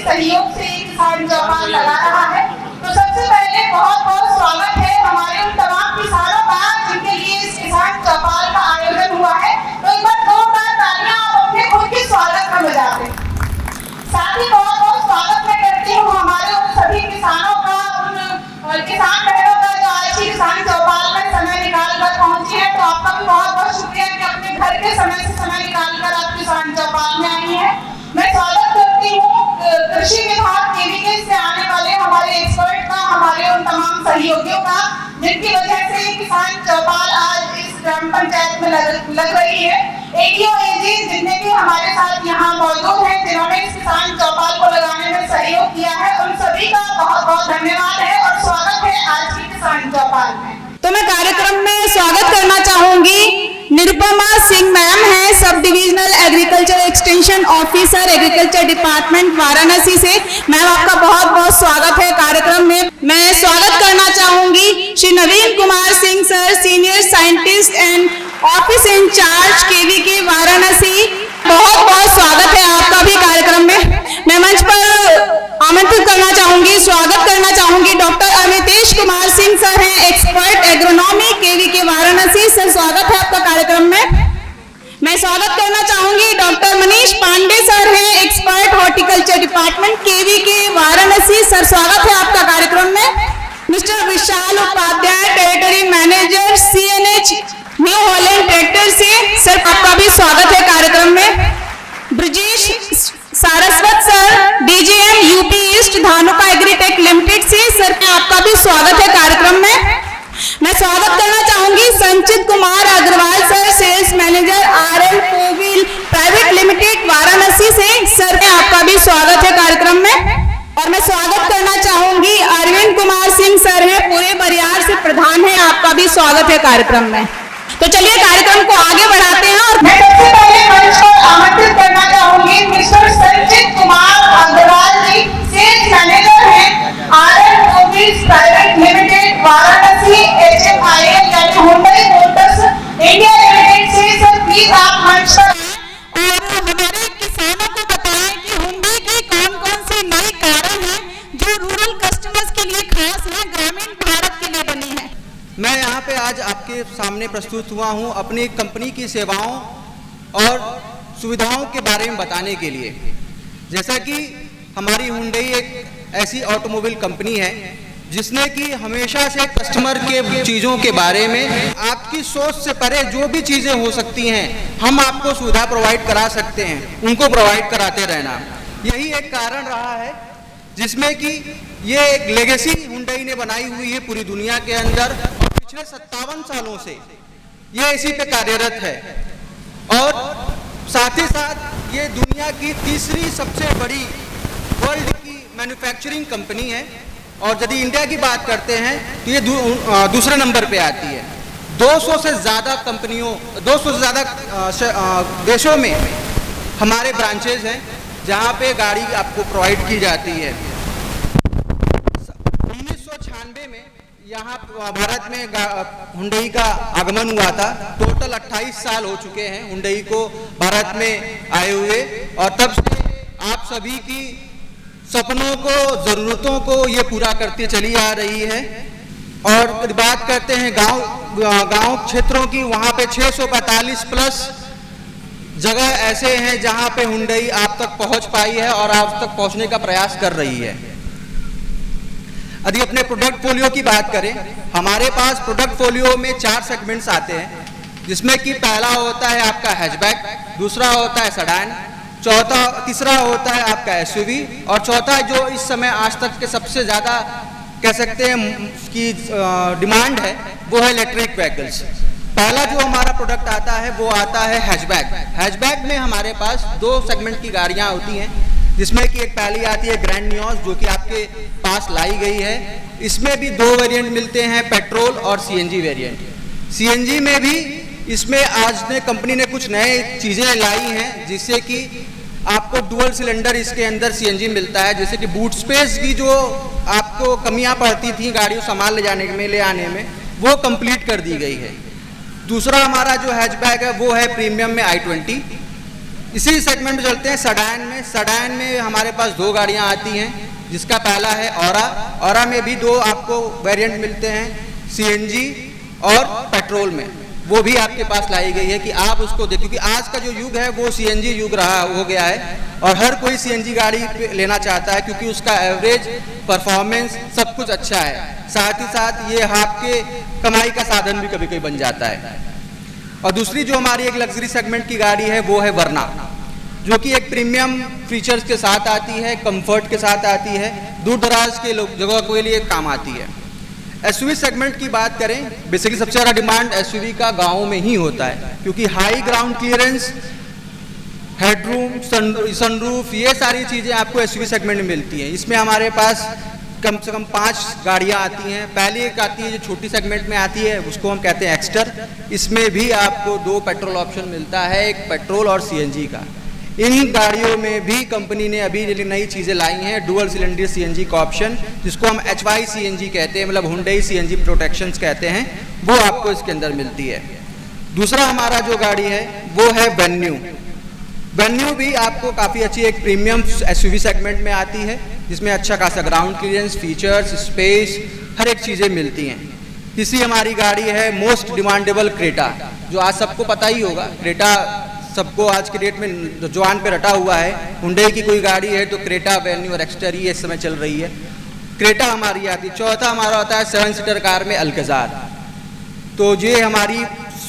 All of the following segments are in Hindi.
सहयोग से ये किसान चौपाल लगा रहा है। तो सबसे पहले बहुत बहुत स्वागत है हमारे उन तमाम किसानों का जिनके लिए इस किसान चौपाल का आयोजन हुआ है। तो एक बार जोरदार तालियां आप अपने खुद के स्वागत में बजा दें। साथ ही बहुत बहुत स्वागत मैं करती हूँ हमारे उन सभी किसानों का, उन किसान बहनों का जो आज की किसान चौपाल में समय निकाल कर पहुंची है। तो आपका भी बहुत बहुत शुक्रिया कि अपने घर के समय से समय निकाल कर आप किसान चौपाल में आई हैं। मैं स्वागत करती हूँ कृषि विभाग केवीके से आने वाले हमारे एक्सपर्ट का, हमारे उन तमाम सहयोगियों का जिनकी वजह से ये किसान चौपाल आज इस ग्राम पंचायत में लग रही है। एडीओ एजी जितने भी हमारे साथ यहाँ मौजूद हैं, जिन्होंने इस किसान चौपाल को लगाने में सहयोग किया है, उन सभी का बहुत बहुत धन्यवाद है और स्वागत है आज की किसान चौपाल में। तो मैं कार्यक्रम में स्वागत करना चाहूंगी निरुपमा सिंह मैम है, sub divisional agriculture extension officer, agriculture department Varanasi से। मैम आपका बहुत बहुत स्वागत है कार्यक्रम में। मैं स्वागत करना चाहूंगी Shri Naveen Kumar Singh sir, senior scientist and office incharge KVK Varanasi. बहुत बहुत स्वागत है आपका भी कार्यक्रम में। मैं मंच पर आमंत्रित करना चाहूंगी, स्वागत करना चाहूंगी डॉक्टर अमितेश कुमार सिंह सर हैं, expert agronomy KVK Varanasi. Sir स्वागत है आपका कार्यक्रम में। मैं स्वागत करना चाहूंगी डॉक्टर मनीष पांडे सर हैं, expert horticulture department KVK Varanasi. Sir स्वागत है आपका कार्यक्रम में। Mister Vishal Upadhyay, territory manager CNH New Holland tractor से। सर आपका भी स्वागत है कार्यक्रम में। Brajesh Saraswat sir, DGM UP east Dhanuka agritech limited से। सर आपका भी स्वागत है कार्यक्रम में। मैं स्वागत करना चाहूंगी Sanchit Kumar Agarwal sir, sales manager RL Kovil private limited Varanasi से। सर आपका भी स्वागत है कार्यक्रम में। और मैं स्वागत करना चाहूंगी अरविंद कुमार सिंह सर है, पूरे बरियार से प्रधान है, आपका भी स्वागत है कार्यक्रम में। तो चलिए कार्यक्रम को आगे बढ़ाते हैं। और मैं सबसे पहले मंच पर आमंत्रित करना चाहूंगी mister Sanchit Kumar Agarwal ji, sales manager हैं RL Kovil private limited Varanasi, HMIL यानी हुंडई मोटर्स इंडिया लिमिटेड से। सर प्लीज आप मंच पर और हमारे किसानों को बताएं कि हुंडई की कौन-कौन सी नई कारें हैं जो रूरल कस्टमर्स के लिए खास है, ग्रामीण भारत के लिए बनी है। मैं यहाँ पे आज आपके सामने प्रस्तुत हुआ हूँ अपनी कंपनी की सेवाओं और सुविधाओं के बारे में बताने के लिए। जैसा कि हमारी हुंडई एक ऐसी ऑटोमोबाइल कंपनी है जिसने कि हमेशा से कस्टमर के चीज़ों के बारे में, आपकी सोच से परे जो भी चीज़ें हो सकती हैं हम आपको सुविधा प्रोवाइड करा सकते हैं, उनको प्रोवाइड कराते रहना। यही एक कारण रहा है जिसमें कि ये एक लेगेसी हुंडई ने बनाई हुई है पूरी दुनिया के अंदर, और पिछले 57 सालों से ये इसी पे कार्यरत है। और साथ ही साथ ये दुनिया की तीसरी सबसे बड़ी वर्ल्ड की मैन्युफैक्चरिंग कंपनी है। और यदि इंडिया की बात करते हैं तो ये दूसरे नंबर पे आती है। 200 से ज़्यादा कंपनियों, 200 से ज़्यादा देशों में हमारे ब्रांचेज हैं जहाँ पे गाड़ी आपको प्रोवाइड की जाती है। 1996 में यहाँ भारत में हुंडई का आगमन हुआ था। टोटल 28 साल हो चुके हैं हुंडई को भारत में आए हुए, और तब से आप सभी की सपनों को, ज़रूरतों को ये पूरा करती चली आ रही है। और बात करते हैं गांव क्षेत्रों की, वहाँ पे 645 प्लस जगह ऐसे हैं जहाँ पे हुंडई आप तक पहुँच पाई है और आप तक पहुँचने का प्रयास कर रही है। यदि अपने प्रोडक्ट फोलियो की बात करें, हमारे पास प्रोडक्ट फोलियो में 4 सेगमेंट्स आते हैं, जिसमें कि पहला होता है आपका हैचबैक, दूसरा होता है सेडान, तीसरा होता है आपका SUV, और चौथा जो इस समय आज तक के सबसे ज़्यादा कह सकते हैं कि डिमांड है वो है इलेक्ट्रिक व्हीकल्स। पहला जो हमारा प्रोडक्ट आता है वो आता है हैचबैक। हैचबैक में हमारे पास 2 सेगमेंट की गाड़ियाँ होती हैं, जिसमें कि एक पहली आती है ग्रैंड नियोस जो कि आपके पास लाई गई है। इसमें भी 2 वेरिएंट मिलते हैं, पेट्रोल और CNG वेरिएंट। CNG में भी इसमें आज ने कंपनी ने कुछ नए चीज़ें लाई हैं, जिससे कि आपको डुअल सिलेंडर इसके अंदर CNG मिलता है, जैसे कि बूट स्पेस की जो आपको कमियां पड़ती थी गाड़ियों सामान ले जाने में, ले आने में, वो कंप्लीट कर दी गई है। दूसरा हमारा जो हैचबैक है वो है प्रीमियम में i20। इसी सेगमेंट में चलते हैं सेडान में। सेडान में हमारे पास दो गाड़ियां आती हैं, जिसका पहला है ऑरा। ऑरा में भी दो आपको वेरिएंट मिलते हैं, सीएनजी और पेट्रोल में। वो भी आपके पास लाई गई है कि आप उसको देखें, क्योंकि आज का जो युग है वो सीएनजी युग हो गया है और हर कोई सीएनजी गाड़ी लेना चाहता है, क्योंकि उसका एवरेज, परफॉर्मेंस सब कुछ अच्छा है। साथ ही साथ ये आपके कमाई का साधन भी कभी कभी बन जाता है। और दूसरी जो हमारी एक लग्जरी सेगमेंट की गाड़ी है वो है वर्ना, जो कि एक प्रीमियम फीचर्स के साथ आती है, कंफर्ट के साथ आती है, दूर दराज के जगह के लिए काम आती है। एसयूवी सेगमेंट की बात करें, बेसिकली सबसे ज़्यादा डिमांड एसयूवी का गाँव में ही होता है, क्योंकि high ground clearance, headroom, sunroof, ये सारी चीज़ें आपको एसयूवी सेगमेंट में मिलती हैं। इसमें हमारे पास कम से कम 5 गाड़ियां आती हैं। पहली एक आती है जो छोटी सेगमेंट में आती है, उसको हम कहते हैं एक्स्टर। इसमें भी आपको 2 पेट्रोल ऑप्शन मिलता है, एक पेट्रोल और सीएनजी का। इन गाड़ियों में भी कंपनी ने अभी नई चीज़ें लाई हैं, डुअल सिलेंडर सीएनजी का ऑप्शन, जिसको हम HY सीएनजी कहते हैं, मतलब हुंडई सीएनजी प्रोटेक्शंस कहते हैं, वो आपको इसके अंदर मिलती है। दूसरा हमारा जो गाड़ी है वो है वेन्यू। वेन्यू भी आपको काफ़ी अच्छी एक प्रीमियम एसयूवी सेगमेंट में आती है, जिसमें अच्छा खासा ग्राउंड क्लियरेंस, फीचर्स, स्पेस, हर एक चीज़ें मिलती हैं। तीसरी हमारी गाड़ी है मोस्ट डिमांडेबल क्रेटा, जो आज सबको पता ही होगा। क्रेटा सबको आज के डेट में जुबान पे रटा हुआ है। हुंडई की कोई गाड़ी है तो क्रेटा, वेन्यू और एक्स्टर ही इस समय चल रही है। क्रेटा हमारी आती है। चौथा हमारा होता है 7 सीटर कार में अल्कजार। तो ये हमारी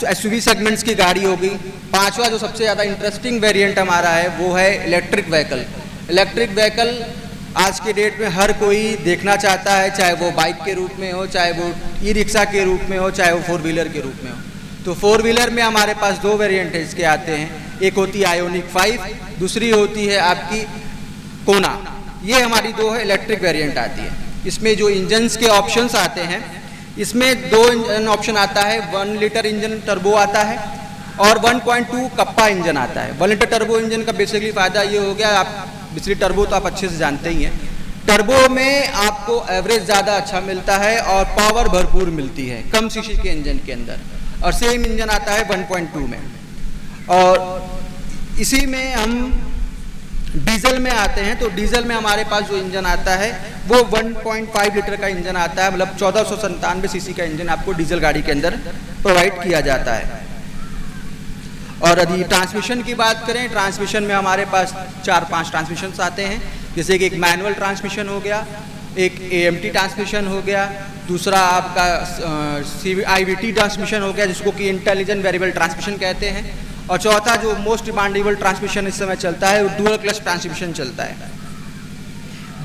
एसयूवी सेगमेंट्स की गाड़ी होगी। पांचवा जो सबसे ज़्यादा इंटरेस्टिंग वेरिएंट हमारा है वो है इलेक्ट्रिक व्हीकल। इलेक्ट्रिक व्हीकल आज के डेट में हर कोई देखना चाहता है, चाहे वो बाइक के रूप में हो, चाहे वो ई रिक्शा के रूप में हो, चाहे वो 4 व्हीलर के रूप में हो। तो 4 व्हीलर में हमारे पास 2 वेरिएंट इसके आते हैं, एक होती है आयोनिक 5, दूसरी होती है आपकी कोना। ये हमारी 2 इलेक्ट्रिक वेरिएंट आती है। इसमें जो इंजन्स के ऑप्शंस आते हैं, इसमें 2 इंजन ऑप्शन आता है, 1 लीटर इंजन टर्बो आता है और 1.2 कप्पा इंजन आता है। 1 लीटर टर्बो इंजन का बेसिकली फ़ायदा ये हो गया, आप बिजली टर्बो तो आप अच्छे से जानते ही हैं। टर्बो में आपको एवरेज ज़्यादा अच्छा मिलता है और पावर भरपूर मिलती है कम सीसी के इंजन के अंदर। और सेम इंजन आता है 1.2 में। और इसी में हम डीजल में आते हैं, तो डीजल में हमारे पास जो इंजन आता है वो 1.5 लीटर का इंजन आता है, मतलब 1497 सीसी का इंजन आपको डीजल गाड़ी के अंदर प्रोवाइड किया जाता है। और यदि ट्रांसमिशन की बात करें, ट्रांसमिशन में हमारे पास 4-5 ट्रांसमिशन आते हैं, जैसे कि एक मैनुअल ट्रांसमिशन हो गया, एक AMT ट्रांसमिशन हो गया, दूसरा आपका IVT ट्रांसमिशन हो गया, जिसको कि इंटेलिजेंट वेरिएबल ट्रांसमिशन कहते हैं, और चौथा जो मोस्ट डिमांडेबल ट्रांसमिशन इस समय चलता है वो डुअल क्लच ट्रांसमिशन चलता है।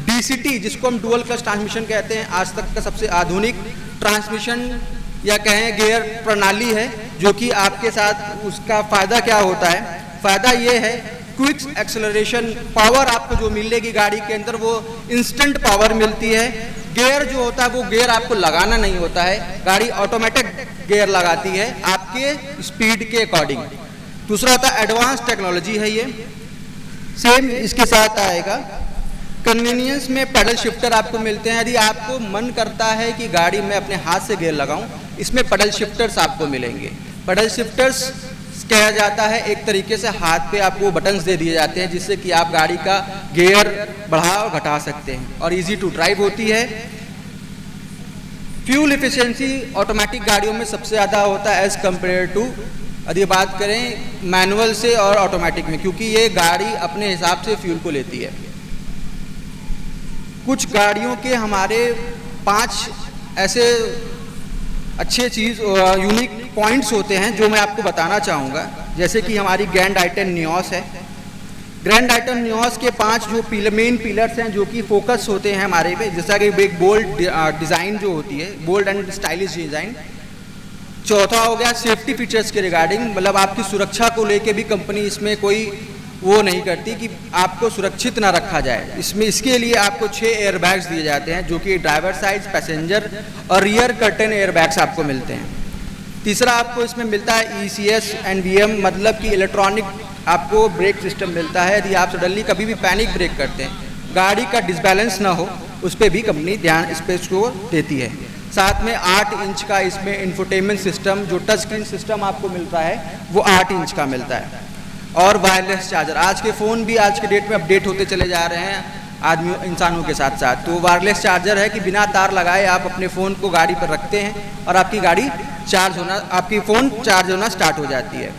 DCT, जिसको हम डुअल क्लच ट्रांसमिशन कहते हैं, आज तक का सबसे आधुनिक ट्रांसमिशन या कहें गियर प्रणाली है, जो कि आपके साथ उसका फ़ायदा क्या होता है? फ़ायदा ये है क्विक एक्सेलरेशन, पावर आपको जो मिलेगी गाड़ी के अंदर वो इंस्टेंट पावर मिलती है। गियर जो होता है वो गियर आपको लगाना नहीं होता है, गाड़ी ऑटोमेटिक गियर लगाती है आपके स्पीड के अकॉर्डिंग। दूसरा होता है एडवांस टेक्नोलॉजी है, ये सेम इसके साथ आएगा। कन्वीनियंस में पैडल शिफ्टर आपको मिलते हैं, यदि आपको मन करता है कि गाड़ी में अपने हाथ से गियर लगाऊं, इसमें पैडल शिफ्टर्स आपको मिलेंगे। पैडल शिफ्टर्स कहा जाता है एक तरीके से हाथ पे आपको बटन्स दे दिए जाते हैं, जिससे कि आप गाड़ी का गियर बढ़ा और घटा सकते हैं और इजी टू ड्राइव होती है। फ्यूल इफिशिएंसी ऑटोमेटिक गाड़ियों में सबसे ज़्यादा होता है एज कम्पेयर टू, यदि बात करें मैनुअल से और ऑटोमेटिक में, क्योंकि ये गाड़ी अपने हिसाब से फ्यूल को लेती है। कुछ गाड़ियों के हमारे 5 ऐसे अच्छे चीज़ यूनिक पॉइंट्स होते हैं जो मैं आपको बताना चाहूँगा, जैसे कि हमारी ग्रैंड आई-10 नियोस है। ग्रैंड आई-10 नियोस के 5 जो मेन पिलर्स हैं जो कि फोकस होते हैं हमारे पे, जैसा कि एक बोल्ड डिज़ाइन जो होती है, बोल्ड एंड स्टाइलिश डिज़ाइन। चौथा हो गया सेफ्टी फीचर्स के रिगार्डिंग, मतलब आपकी सुरक्षा को लेके भी कंपनी इसमें कोई वो नहीं करती कि आपको सुरक्षित ना रखा जाए। इसमें इसके लिए आपको 6 एयरबैग्स दिए जाते हैं, जो कि ड्राइवर साइड, पैसेंजर और रियर कर्टन एयरबैग्स आपको मिलते हैं। तीसरा आपको इसमें मिलता है ECS एंड VM, मतलब कि इलेक्ट्रॉनिक आपको ब्रेक सिस्टम मिलता है। यदि आप सडनली कभी भी पैनिक ब्रेक करते हैं, गाड़ी का डिसबैलेंस ना हो, उस पर भी कंपनी ध्यान इस पर को देती है। साथ में 8 इंच का इसमें इंफोटेनमेंट सिस्टम, जो टच स्क्रीन सिस्टम आपको मिलता है वो 8 इंच का मिलता है। और वायरलेस चार्जर। आज के फ़ोन भी आज के डेट में अपडेट होते चले जा रहे हैं इंसानों के साथ साथ। तो वायरलेस चार्जर है कि बिना तार लगाए आप अपने फ़ोन को गाड़ी पर रखते हैं और आपकी फ़ोन चार्ज होना स्टार्ट हो जाती है।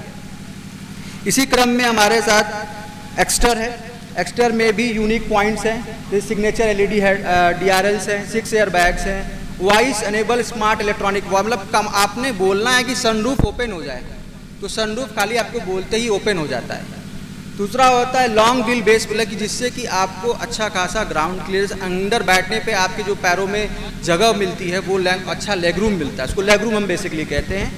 इसी क्रम में हमारे साथ एक्स्टर है। एक्स्टर में भी यूनिक पॉइंट्स हैं, जैसे सिग्नेचर LED DRLs हैं, 6 एयर बैग्स हैं, वॉइस एनेबल स्मार्ट इलेक्ट्रॉनिक, मतलब कम आपने बोलना है कि सनरूफ ओपन हो जाए तो सनरूफ खाली आपको बोलते ही ओपन हो जाता है। दूसरा होता है लॉन्ग व्हील बेस प्लग, जिससे कि आपको अच्छा खासा ग्राउंड क्लियरेंस, अंदर बैठने पे आपके जो पैरों में जगह मिलती है वो अच्छा लेग रूम मिलता है, उसको लेग रूम हम बेसिकली कहते हैं।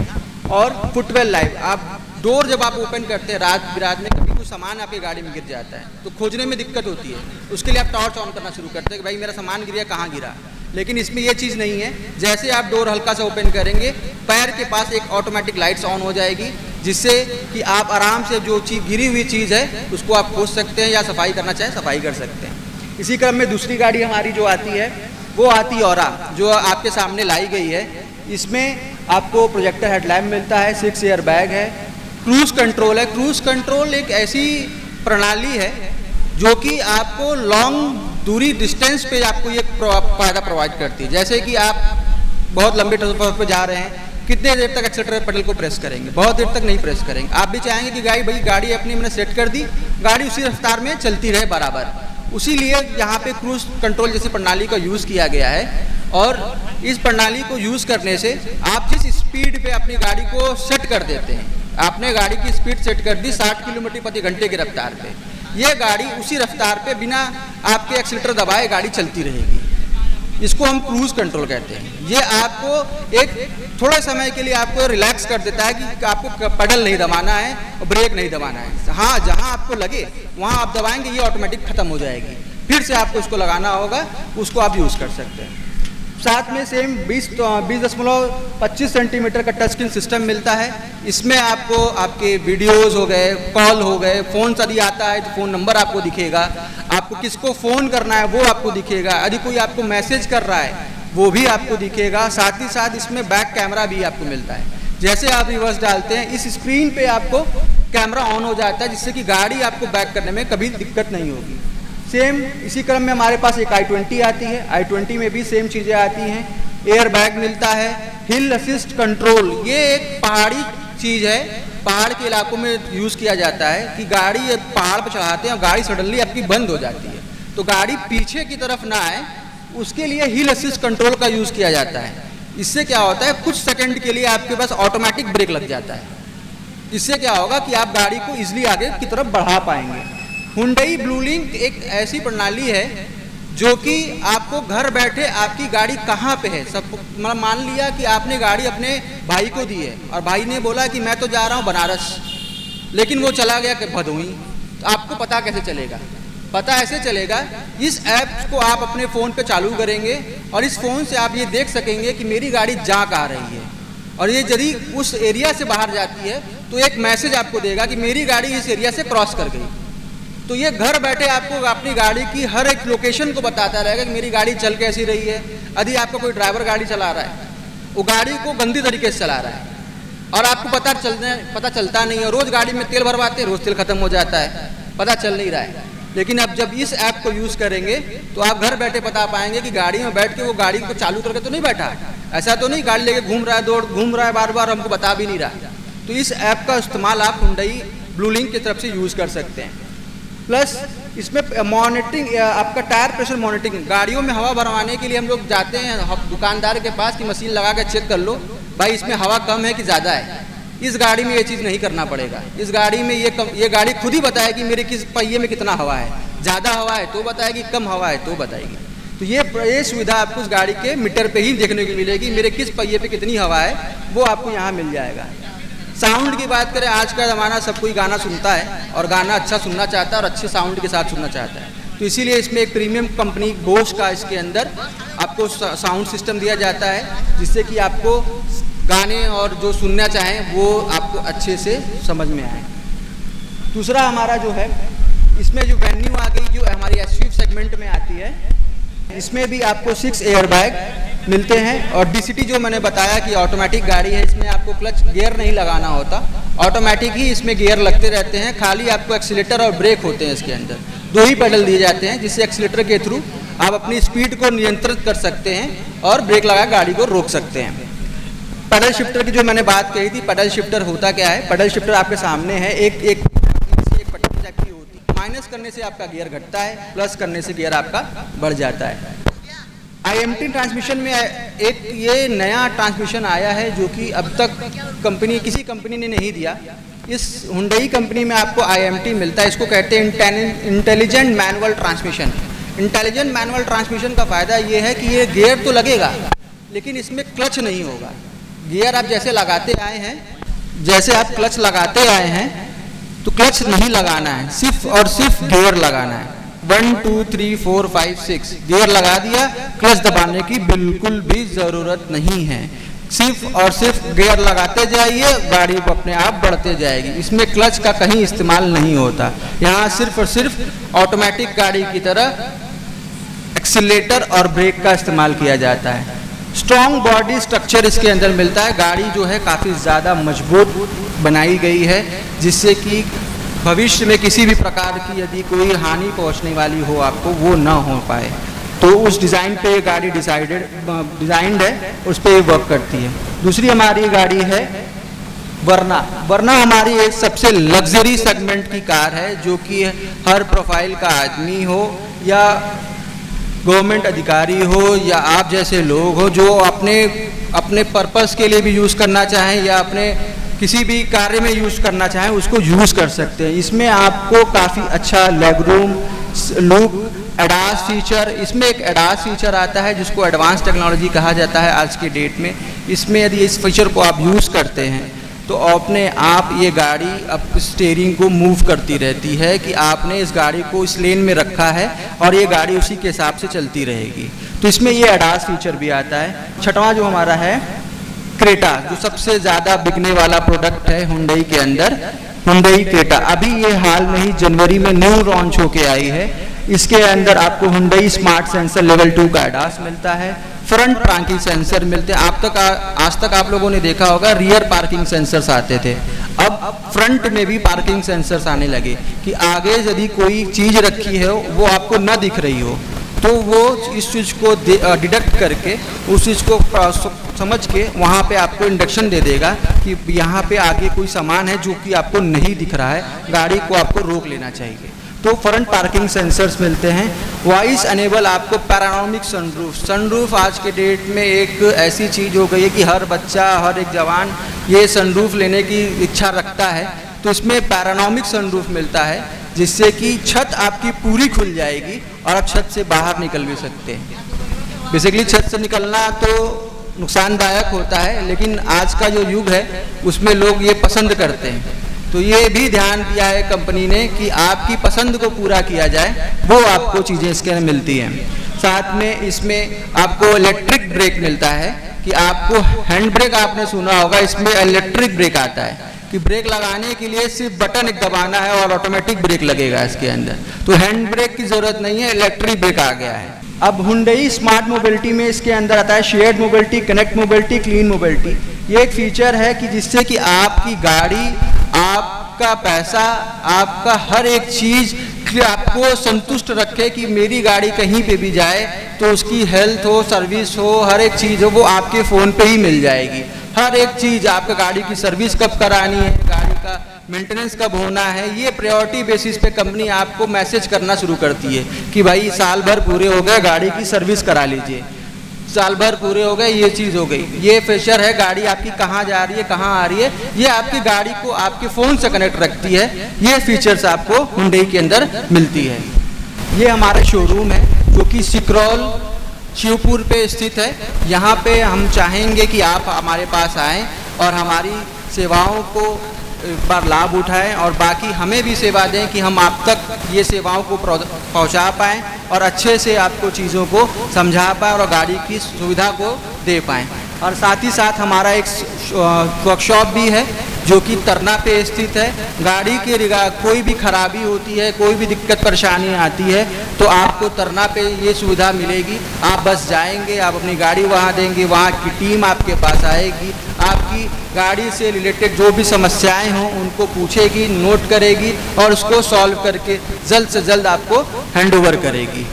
और फुटवेल लाइफ, आप डोर जब आप ओपन करते हैं रात बिरात में कभी कुछ सामान आपकी गाड़ी में गिर जाता है तो खोजने में दिक्कत होती है, उसके लिए आप टॉर्च ऑन करना शुरू करते हैं कि भाई मेरा सामान गिरा, कहाँ गिरा। लेकिन इसमें ये चीज़ नहीं है, जैसे आप डोर हल्का सा ओपन करेंगे पैर के पास एक ऑटोमेटिक लाइट्स ऑन हो जाएगी, जिससे कि आप आराम से जो चीज़ गिरी हुई चीज़ है उसको आप खोज सकते हैं या सफाई करना चाहें सफाई कर सकते हैं। इसी क्रम में दूसरी गाड़ी हमारी जो आती है वो आती ऑरा, जो आपके सामने लाई गई है। इसमें आपको प्रोजेक्टर हेडलैम्प मिलता है, 6 एयर बैग है, क्रूज़ कंट्रोल है। क्रूज़ कंट्रोल एक ऐसी प्रणाली है जो कि आपको लॉन्ग दूरी डिस्टेंस पे आपको ये फ़ायदा प्रोवाइड करती है। जैसे कि आप बहुत लंबे सफर पर जा रहे हैं, कितने देर तक एक्सीलरेटर पेडल को प्रेस करेंगे, बहुत देर तक नहीं प्रेस करेंगे। आप भी चाहेंगे कि गाड़ी अपनी मैंने सेट कर दी, गाड़ी उसी रफ्तार में चलती रहे बराबर। उसी लिए यहाँ पे क्रूज़ कंट्रोल जैसी प्रणाली का यूज़ किया गया है। और इस प्रणाली को यूज़ करने से आप जिस स्पीड पे अपनी गाड़ी को सेट कर देते हैं, आपने गाड़ी की स्पीड सेट कर दी 60 किलोमीटर प्रति घंटे की रफ्तार पे, ये गाड़ी उसी रफ्तार पे बिना आपके एक्सीलरेटर दबाए गाड़ी चलती रहेगी। इसको हम क्रूज़ कंट्रोल कहते हैं। ये आपको एक थोड़े समय के लिए आपको रिलैक्स कर देता है कि आपको पेडल नहीं दबाना है और ब्रेक नहीं दबाना है। हाँ, जहाँ आपको लगे वहाँ आप दबाएंगे, ये ऑटोमेटिक ख़त्म हो जाएगी, फिर से आपको उसको लगाना होगा, उसको आप यूज़ कर सकते हैं। साथ में सेम 20.25 सेंटीमीटर का टच स्क्रीन सिस्टम मिलता है। इसमें आपको आपके वीडियोस हो गए, कॉल हो गए, फ़ोन यदि आता है तो फ़ोन नंबर आपको दिखेगा, आपको किसको फ़ोन करना है वो आपको दिखेगा, यदि कोई आपको मैसेज कर रहा है वो भी आपको दिखेगा। साथ ही साथ इसमें बैक कैमरा भी आपको मिलता है। जैसे आप रिवर्स डालते हैं इस स्क्रीन पे आपको कैमरा ऑन हो जाता है, जिससे कि गाड़ी आपको बैक करने में कभी दिक्कत नहीं होगी। सेम इसी क्रम में हमारे पास एक i20 आती है। i20 में भी सेम चीज़ें आती हैं। एयर बैग मिलता है, हिल असिस्ट कंट्रोल, ये एक पहाड़ी चीज़ है, पहाड़ के इलाकों में यूज़ किया जाता है कि गाड़ी पहाड़ पर चढ़ाते हैं और गाड़ी सडनली आपकी बंद हो जाती है, तो गाड़ी पीछे की तरफ ना आए, उसके लिए हिल असिस्ट कंट्रोल का यूज़ किया जाता है। इससे क्या होता है, कुछ सेकंड के लिए आपके पास ऑटोमेटिक ब्रेक लग जाता है। इससे क्या होगा कि आप गाड़ी को ईजिली आगे की तरफ बढ़ा पाएंगे। हुंडई ब्लूलिंक एक ऐसी प्रणाली है जो कि आपको घर बैठे आपकी गाड़ी कहाँ पे है, सब मतलब मान लिया कि आपने गाड़ी अपने भाई को दी है और भाई ने बोला कि मैं तो जा रहा हूँ बनारस, लेकिन वो चला गया भदोही, तो आपको पता कैसे चलेगा? पता ऐसे चलेगा, इस ऐप को आप अपने फ़ोन पे चालू करेंगे और इस फ़ोन से आप ये देख सकेंगे कि मेरी गाड़ी जा कहाँ रही है, और ये यदि उस एरिया से बाहर जाती है तो एक मैसेज आपको देगा कि मेरी गाड़ी इस एरिया से क्रॉस कर गई। तो ये घर बैठे आपको अपनी गाड़ी की हर एक लोकेशन को बताता रहेगा कि मेरी गाड़ी चल कैसी रही है। यदि आपका कोई ड्राइवर गाड़ी चला रहा है, वो गाड़ी को गंदी तरीके से चला रहा है और आपको पता चलता नहीं है, रोज़ गाड़ी में तेल भरवाते हैं, रोज़ तेल खत्म हो जाता है, पता चल नहीं रहा है। लेकिन अब जब इस ऐप को यूज़ करेंगे तो आप घर बैठे बता पाएंगे कि गाड़ी में बैठ के वो गाड़ी को चालू करके तो नहीं बैठा, ऐसा तो नहीं गाड़ी लेके घूम रहा है बार बार, हमको बता भी नहीं रहा। तो इस ऐप का इस्तेमाल आप हुंडई ब्लूलिंक की तरफ से यूज़ कर सकते हैं। प्लस इसमें मॉनिटरिंग, आपका टायर प्रेशर मॉनिटरिंग, गाड़ियों में हवा भरवाने के लिए हम लोग जाते हैं दुकानदार के पास कि मशीन लगा कर चेक कर लो भाई इसमें हवा कम है कि ज़्यादा है। इस गाड़ी में ये चीज़ नहीं करना पड़ेगा। इस गाड़ी में ये गाड़ी खुद ही बताएगी मेरे किस पहिए में कितना हवा है, ज़्यादा हवा है तो बताएगी, कम हवा है तो बताएगी। तो ये सुविधा आपको उस गाड़ी के मीटर पे ही देखने को मिलेगी, मेरे किस पहिए पे कितनी हवा है वो आपको यहाँ मिल जाएगा। साउंड की बात करें, आज का ज़माना सब कोई गाना सुनता है और गाना अच्छा सुनना चाहता है और अच्छे साउंड के साथ सुनना चाहता है, तो इसीलिए इसमें एक प्रीमियम कंपनी बोस का इसके अंदर आपको साउंड सिस्टम दिया जाता है, जिससे कि आपको गाने और जो सुनना चाहें वो आपको अच्छे से समझ में आए। दूसरा हमारा जो है, इसमें जो वेन्यू आ गई जो हमारी एसयूवी सेगमेंट में आती है, इसमें भी आपको 6 एयर बैग मिलते हैं और डीसीटी जो मैंने बताया कि ऑटोमेटिक गाड़ी है, इसमें आपको क्लच गियर नहीं लगाना होता, ऑटोमेटिक ही इसमें गियर लगते रहते हैं, खाली आपको एक्सीलेटर और ब्रेक होते हैं इसके अंदर। 2 ही पेडल दिए जाते हैं जिससे एक्सीलेटर के थ्रू आप अपनी स्पीड को नियंत्रित कर सकते हैं और ब्रेक लगा गाड़ी को रोक सकते हैं। पेडल शिफ्टर की जो मैंने बात कही थी, पेडल शिफ्टर होता क्या है? पेडल शिफ्टर आपके सामने है, एक पट्टी टाइप की होती है। माइनस करने से आपका गियर घटता है, प्लस करने से गियर आपका बढ़ जाता है। IMT ट्रांसमिशन में एक ये नया ट्रांसमिशन आया है जो कि अब तक किसी कंपनी ने नहीं दिया। इस हुंडई कंपनी में आपको IMT मिलता है। इसको कहते हैं intelligent manual transmission. Intelligent manual transmission का फ़ायदा ये है कि ये गियर तो लगेगा लेकिन इसमें क्लच नहीं होगा। गियर आप जैसे लगाते आए हैं, जैसे आप क्लच लगाते आए हैं तो क्लच नहीं लगाना है, सिर्फ और सिर्फ गियर लगाना है। 1 2 3 4 5 6 गियर लगा दिया, क्लच दबाने की बिल्कुल भी ज़रूरत नहीं है। सिर्फ और सिर्फ गियर लगाते जाइए, गाड़ी को अपने आप बढ़ते जाएगी। इसमें क्लच का कहीं इस्तेमाल नहीं होता। यहाँ सिर्फ और सिर्फ ऑटोमेटिक गाड़ी की तरह एक्सीलेटर और ब्रेक का इस्तेमाल किया जाता है। स्ट्रॉन्ग बॉडी स्ट्रक्चर इसके अंदर मिलता है। गाड़ी जो है काफ़ी ज़्यादा मजबूत बनाई गई है जिससे कि भविष्य में किसी भी प्रकार की यदि कोई हानि पहुंचने वाली हो आपको, वो ना हो पाए। तो उस डिज़ाइन पे ये गाड़ी डिज़ाइंड है, उस पर ये वर्क करती है। दूसरी हमारी गाड़ी है वर्ना। वर्ना हमारी एक सबसे लग्जरी सेगमेंट की कार है जो कि हर प्रोफाइल का आदमी हो या गवर्नमेंट अधिकारी हो या आप जैसे लोग हो जो अपने पर्पस के लिए भी यूज़ करना चाहें या अपने किसी भी कार्य में यूज़ करना चाहें उसको यूज़ कर सकते हैं। इसमें आपको काफ़ी अच्छा leg room, look, ADAS feature, इसमें एक एडास फीचर आता है जिसको एडवांस टेक्नोलॉजी कहा जाता है आज के डेट में। इसमें यदि इस फीचर को आप यूज़ करते हैं तो अपने आप ये गाड़ी अब स्टीयरिंग को मूव करती रहती है कि आपने इस गाड़ी को इस लेन में रखा है और ये गाड़ी उसी के हिसाब से चलती रहेगी। तो इसमें ये एडास फीचर भी आता है। छठवां जो हमारा है क्रेटा, जो सबसे ज़्यादा बिकने वाला प्रोडक्ट है हुंडई के अंदर, हुंडई क्रेटा। अभी ये हाल में ही जनवरी में न्यू लॉन्च होके आई है। इसके अंदर आपको हुंडई स्मार्ट सेंसर लेवल 2 का एडास मिलता है, फ्रंट पार्किंग सेंसर मिलते हैं। आज तक आप लोगों ने देखा होगा रियर पार्किंग सेंसर्स आते थे, अब फ्रंट में भी पार्किंग सेंसर्स आने लगे कि आगे यदि कोई चीज़ रखी है वो आपको न दिख रही हो तो वो इस चीज़ को डिडक्ट करके उस चीज़ को समझ के वहाँ पे आपको इंडक्शन दे देगा कि यहाँ पे आगे कोई सामान है जो कि आपको नहीं दिख रहा है, गाड़ी को आपको रोक लेना चाहिए। तो फ्रंट पार्किंग सेंसर्स मिलते हैं। वॉइस अनेबल आपको पैरानोमिक सनरूफ। सनरूफ आज के डेट में एक ऐसी चीज़ हो गई है कि हर बच्चा, हर एक जवान ये सनरूफ लेने की इच्छा रखता है। तो इसमें पैरानोमिक सनरूफ मिलता है जिससे कि छत आपकी पूरी खुल जाएगी और आप छत से बाहर निकल भी सकते हैं। बेसिकली छत से निकलना तो नुकसानदायक होता है लेकिन आज का जो युग है उसमें लोग ये पसंद करते हैं। तो ये भी ध्यान दिया है कंपनी ने कि आपकी पसंद को पूरा किया जाए, वो आपको चीज़ें इसके अंदर मिलती हैं। साथ में इसमें आपको इलेक्ट्रिक ब्रेक मिलता है कि आपको हैंड ब्रेक आपने सुना होगा, इसमें इलेक्ट्रिक ब्रेक आता है कि ब्रेक लगाने के लिए सिर्फ बटन एक दबाना है और ऑटोमेटिक ब्रेक लगेगा इसके अंदर। तो हैंड ब्रेक की ज़रूरत नहीं है, इलेक्ट्रिक ब्रेक आ गया है। अब हुंडई स्मार्ट मोबिलिटी में इसके अंदर आता है shared mobility, connect mobility, clean mobility. ये एक फीचर है कि जिससे कि आपकी गाड़ी, आपका पैसा, आपका हर एक चीज़ आपको संतुष्ट रखे कि मेरी गाड़ी कहीं पे भी जाए तो उसकी हेल्थ हो, सर्विस हो, हर एक चीज़ हो वो आपके फ़ोन पे ही मिल जाएगी। हर एक चीज़, आपका गाड़ी की सर्विस कब करानी है, गाड़ी का मेंटेनेंस कब होना है, ये प्रायोरिटी बेसिस पे कंपनी आपको मैसेज करना शुरू करती है कि भाई साल भर पूरे हो गए, गाड़ी की सर्विस करा लीजिए, साल भर पूरे हो गए, ये चीज़ हो गई। ये फीचर है, गाड़ी आपकी कहाँ जा रही है, कहाँ आ रही है, ये आपकी गाड़ी को आपके फ़ोन से कनेक्ट रखती है। ये फीचर्स आपको हुंडई के अंदर मिलती है। ये हमारा शोरूम है जो कि सिकरौल शिवपुर पे स्थित है। यहाँ पे हम चाहेंगे कि आप हमारे पास आएँ और हमारी सेवाओं को पर लाभ उठाएं और बाकी हमें भी सेवा दें कि हम आप तक ये सेवाओं को पहुंचा पाएं और अच्छे से आपको चीज़ों को समझा पाएं और गाड़ी की सुविधा को दे पाएं। और साथ ही साथ हमारा एक वर्कशॉप भी है जो कि तरना पे स्थित है। गाड़ी के कोई भी खराबी होती है, कोई भी दिक्कत परेशानी आती है तो आपको तरना पे ये सुविधा मिलेगी। आप बस जाएंगे, आप अपनी गाड़ी वहाँ देंगे, वहाँ की टीम आपके पास आएगी, आपकी गाड़ी से रिलेटेड जो भी समस्याएं हों उनको पूछेगी, नोट करेगी और उसको सॉल्व करके जल्द से जल्द आपको हैंडओवर करेगी।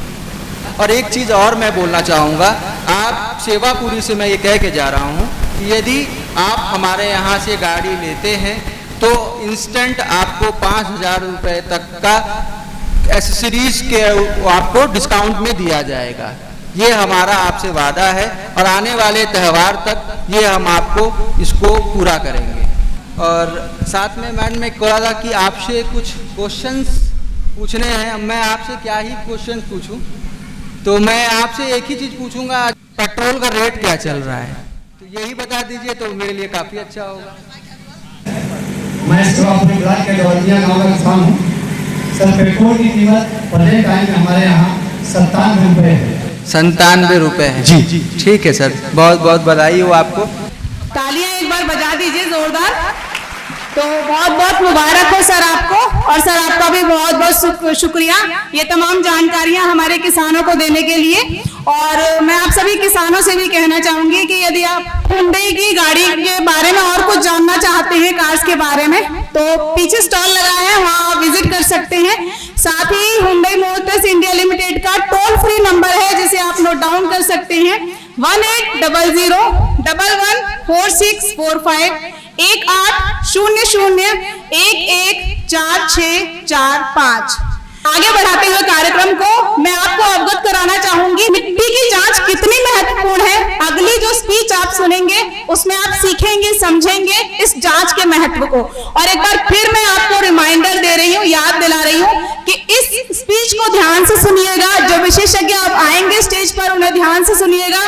और एक चीज़ और मैं बोलना चाहूँगा, आप सेवापुरी से मैं ये कह के जा रहा हूँ कि यदि आप हमारे यहाँ से गाड़ी लेते हैं तो इंस्टेंट आपको 5,000 रुपये तक का एसेसरीज के आपको डिस्काउंट में दिया जाएगा। ये हमारा आपसे वादा है और आने वाले त्यौहार तक ये हम आपको इसको पूरा करेंगे। और साथ में मैडम मैं कह रहा था कि आपसे कुछ क्वेश्चंस पूछने हैं। मैं आपसे क्या ही क्वेश्चन पूछूं, तो मैं आपसे एक ही चीज़ पूछूंगा, पेट्रोल का रेट क्या चल रहा है, तो यही बता दीजिए तो मेरे लिए काफ़ी अच्छा होगा। मैं सेवापुरी ब्लॉक के डवलिया गाँव का किसान हूँ। सर, पेट्रोल की कीमत पहले टाइम में हमारे यहाँ 97 रुपये है। 97 रुपये है जी। ठीक है सर, बहुत बहुत बधाई हो आपको। तालियां एक बार बजा दीजिए जोरदार। तो बहुत बहुत मुबारक हो सर आपको, और सर आपका भी बहुत बहुत शुक्रिया ये तमाम जानकारियां हमारे किसानों को देने के लिए। और मैं आप सभी किसानों से भी कहना चाहूंगी कि यदि आप हुंडई की गाड़ी के बारे में और कुछ जानना चाहते हैं, कार्स के बारे में, तो पीछे स्टॉल लगा है, वहाँ आप विजिट कर सकते हैं। साथ ही हुंडई मोटर्स इंडिया लिमिटेड का टोल फ्री नंबर है जिसे आप नोट डाउन कर सकते हैं, 1800114645, 1800114645। आगे बढ़ाते हुए कार्यक्रम को मैं आपको अवगत कराना चाहूंगी मिट्टी की जांच कितनी महत्वपूर्ण है। अगली जो स्पीच आप सुनेंगे उसमें आप सीखेंगे, समझेंगे इस जांच के महत्व को। और एक बार फिर मैं आपको रिमाइंडर दे रही हूँ, याद दिला रही हूँ कि इस स्पीच को ध्यान से सुनिएगा। जो विशेषज्ञ आप आएंगे स्टेज पर उन्हें ध्यान से सुनिएगा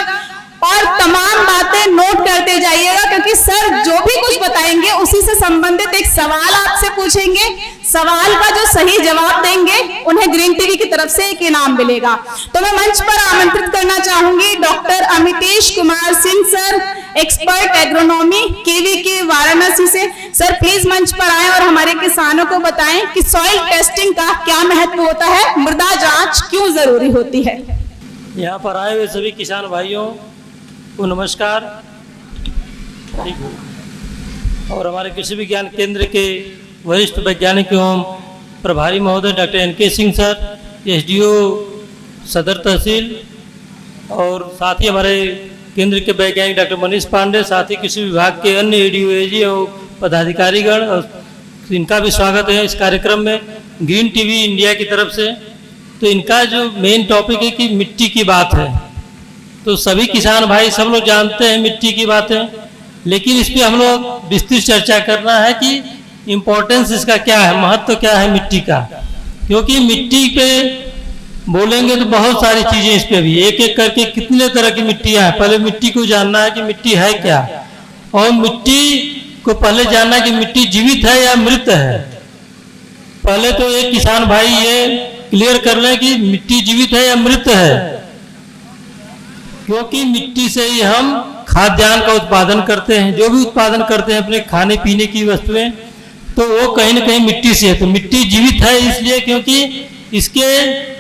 और तमाम बातें नोट करते जाइएगा, क्योंकि सर जो भी कुछ बताएंगे उसी से संबंधित एक सवाल आपसे पूछेंगे। सवाल का जो सही जवाब देंगे उन्हें ग्रीन टीवी की तरफ से एक इनाम मिलेगा। तो मैं मंच पर आमंत्रित करना चाहूंगी doctor Amitesh Kumar Singh sir, expert agronomy KVK Varanasi से। सर प्लीज मंच पर आएं और हमारे किसानों को बताएं कि सॉइल टेस्टिंग का क्या महत्व होता है, मृदा जांच क्यों जरूरी होती है। यहाँ पर आए हुए सभी किसान भाइयों को नमस्कार। और हमारे कृषि विज्ञान केंद्र के वरिष्ठ वैज्ञानिक एवं प्रभारी महोदय doctor NK Singh sir, SDO सदर तहसील, और साथ ही हमारे केंद्र के वैज्ञानिक डॉक्टर मनीष पांडे, साथ ही कृषि विभाग के अन्य ADO AG और पदाधिकारीगण, और इनका भी स्वागत है इस कार्यक्रम में ग्रीन टीवी इंडिया की तरफ से। तो इनका जो मेन टॉपिक है कि मिट्टी की बात है, तो सभी किसान भाई सब लोग जानते हैं मिट्टी की बातें, लेकिन इस पर हम लोग विस्तृत चर्चा करना है कि इम्पोर्टेंस इसका क्या है, महत्व क्या है मिट्टी का। क्योंकि मिट्टी पे बोलेंगे तो बहुत सारी चीज़ें इस पे भी, एक एक करके कितने तरह की मिट्टियाँ हैं। पहले मिट्टी को जानना है कि मिट्टी है क्या, और मिट्टी को पहले जानना है कि मिट्टी जीवित है या मृत है। पहले तो एक किसान भाई ये क्लियर कर लें कि मिट्टी जीवित है या मृत है, क्योंकि मिट्टी से ही हम खाद्यान्न का उत्पादन करते हैं। जो भी उत्पादन करते हैं अपने खाने पीने की वस्तुएं, तो वो कहीं ना कहीं मिट्टी से है। तो मिट्टी जीवित है इसलिए क्योंकि इसके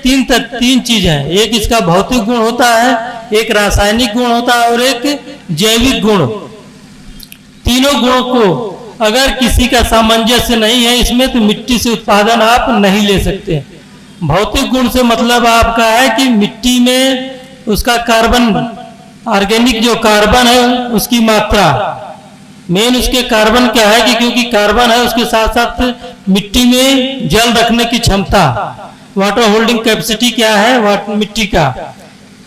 तीन चीज हैं, एक इसका भौतिक गुण होता है, एक रासायनिक गुण होता है और एक जैविक गुण। तीनों गुणों को अगर किसी का सामंजस्य नहीं है इसमें, तो मिट्टी से उत्पादन आप नहीं ले सकते। भौतिक गुण से मतलब आपका है कि मिट्टी में उसका कार्बन, ऑर्गेनिक जो कार्बन है उसकी मात्रा, मेन उसके कार्बन क्या है कि क्योंकि कार्बन है उसके साथ साथ मिट्टी में जल रखने की क्षमता, वाटर होल्डिंग कैपेसिटी क्या है मिट्टी का,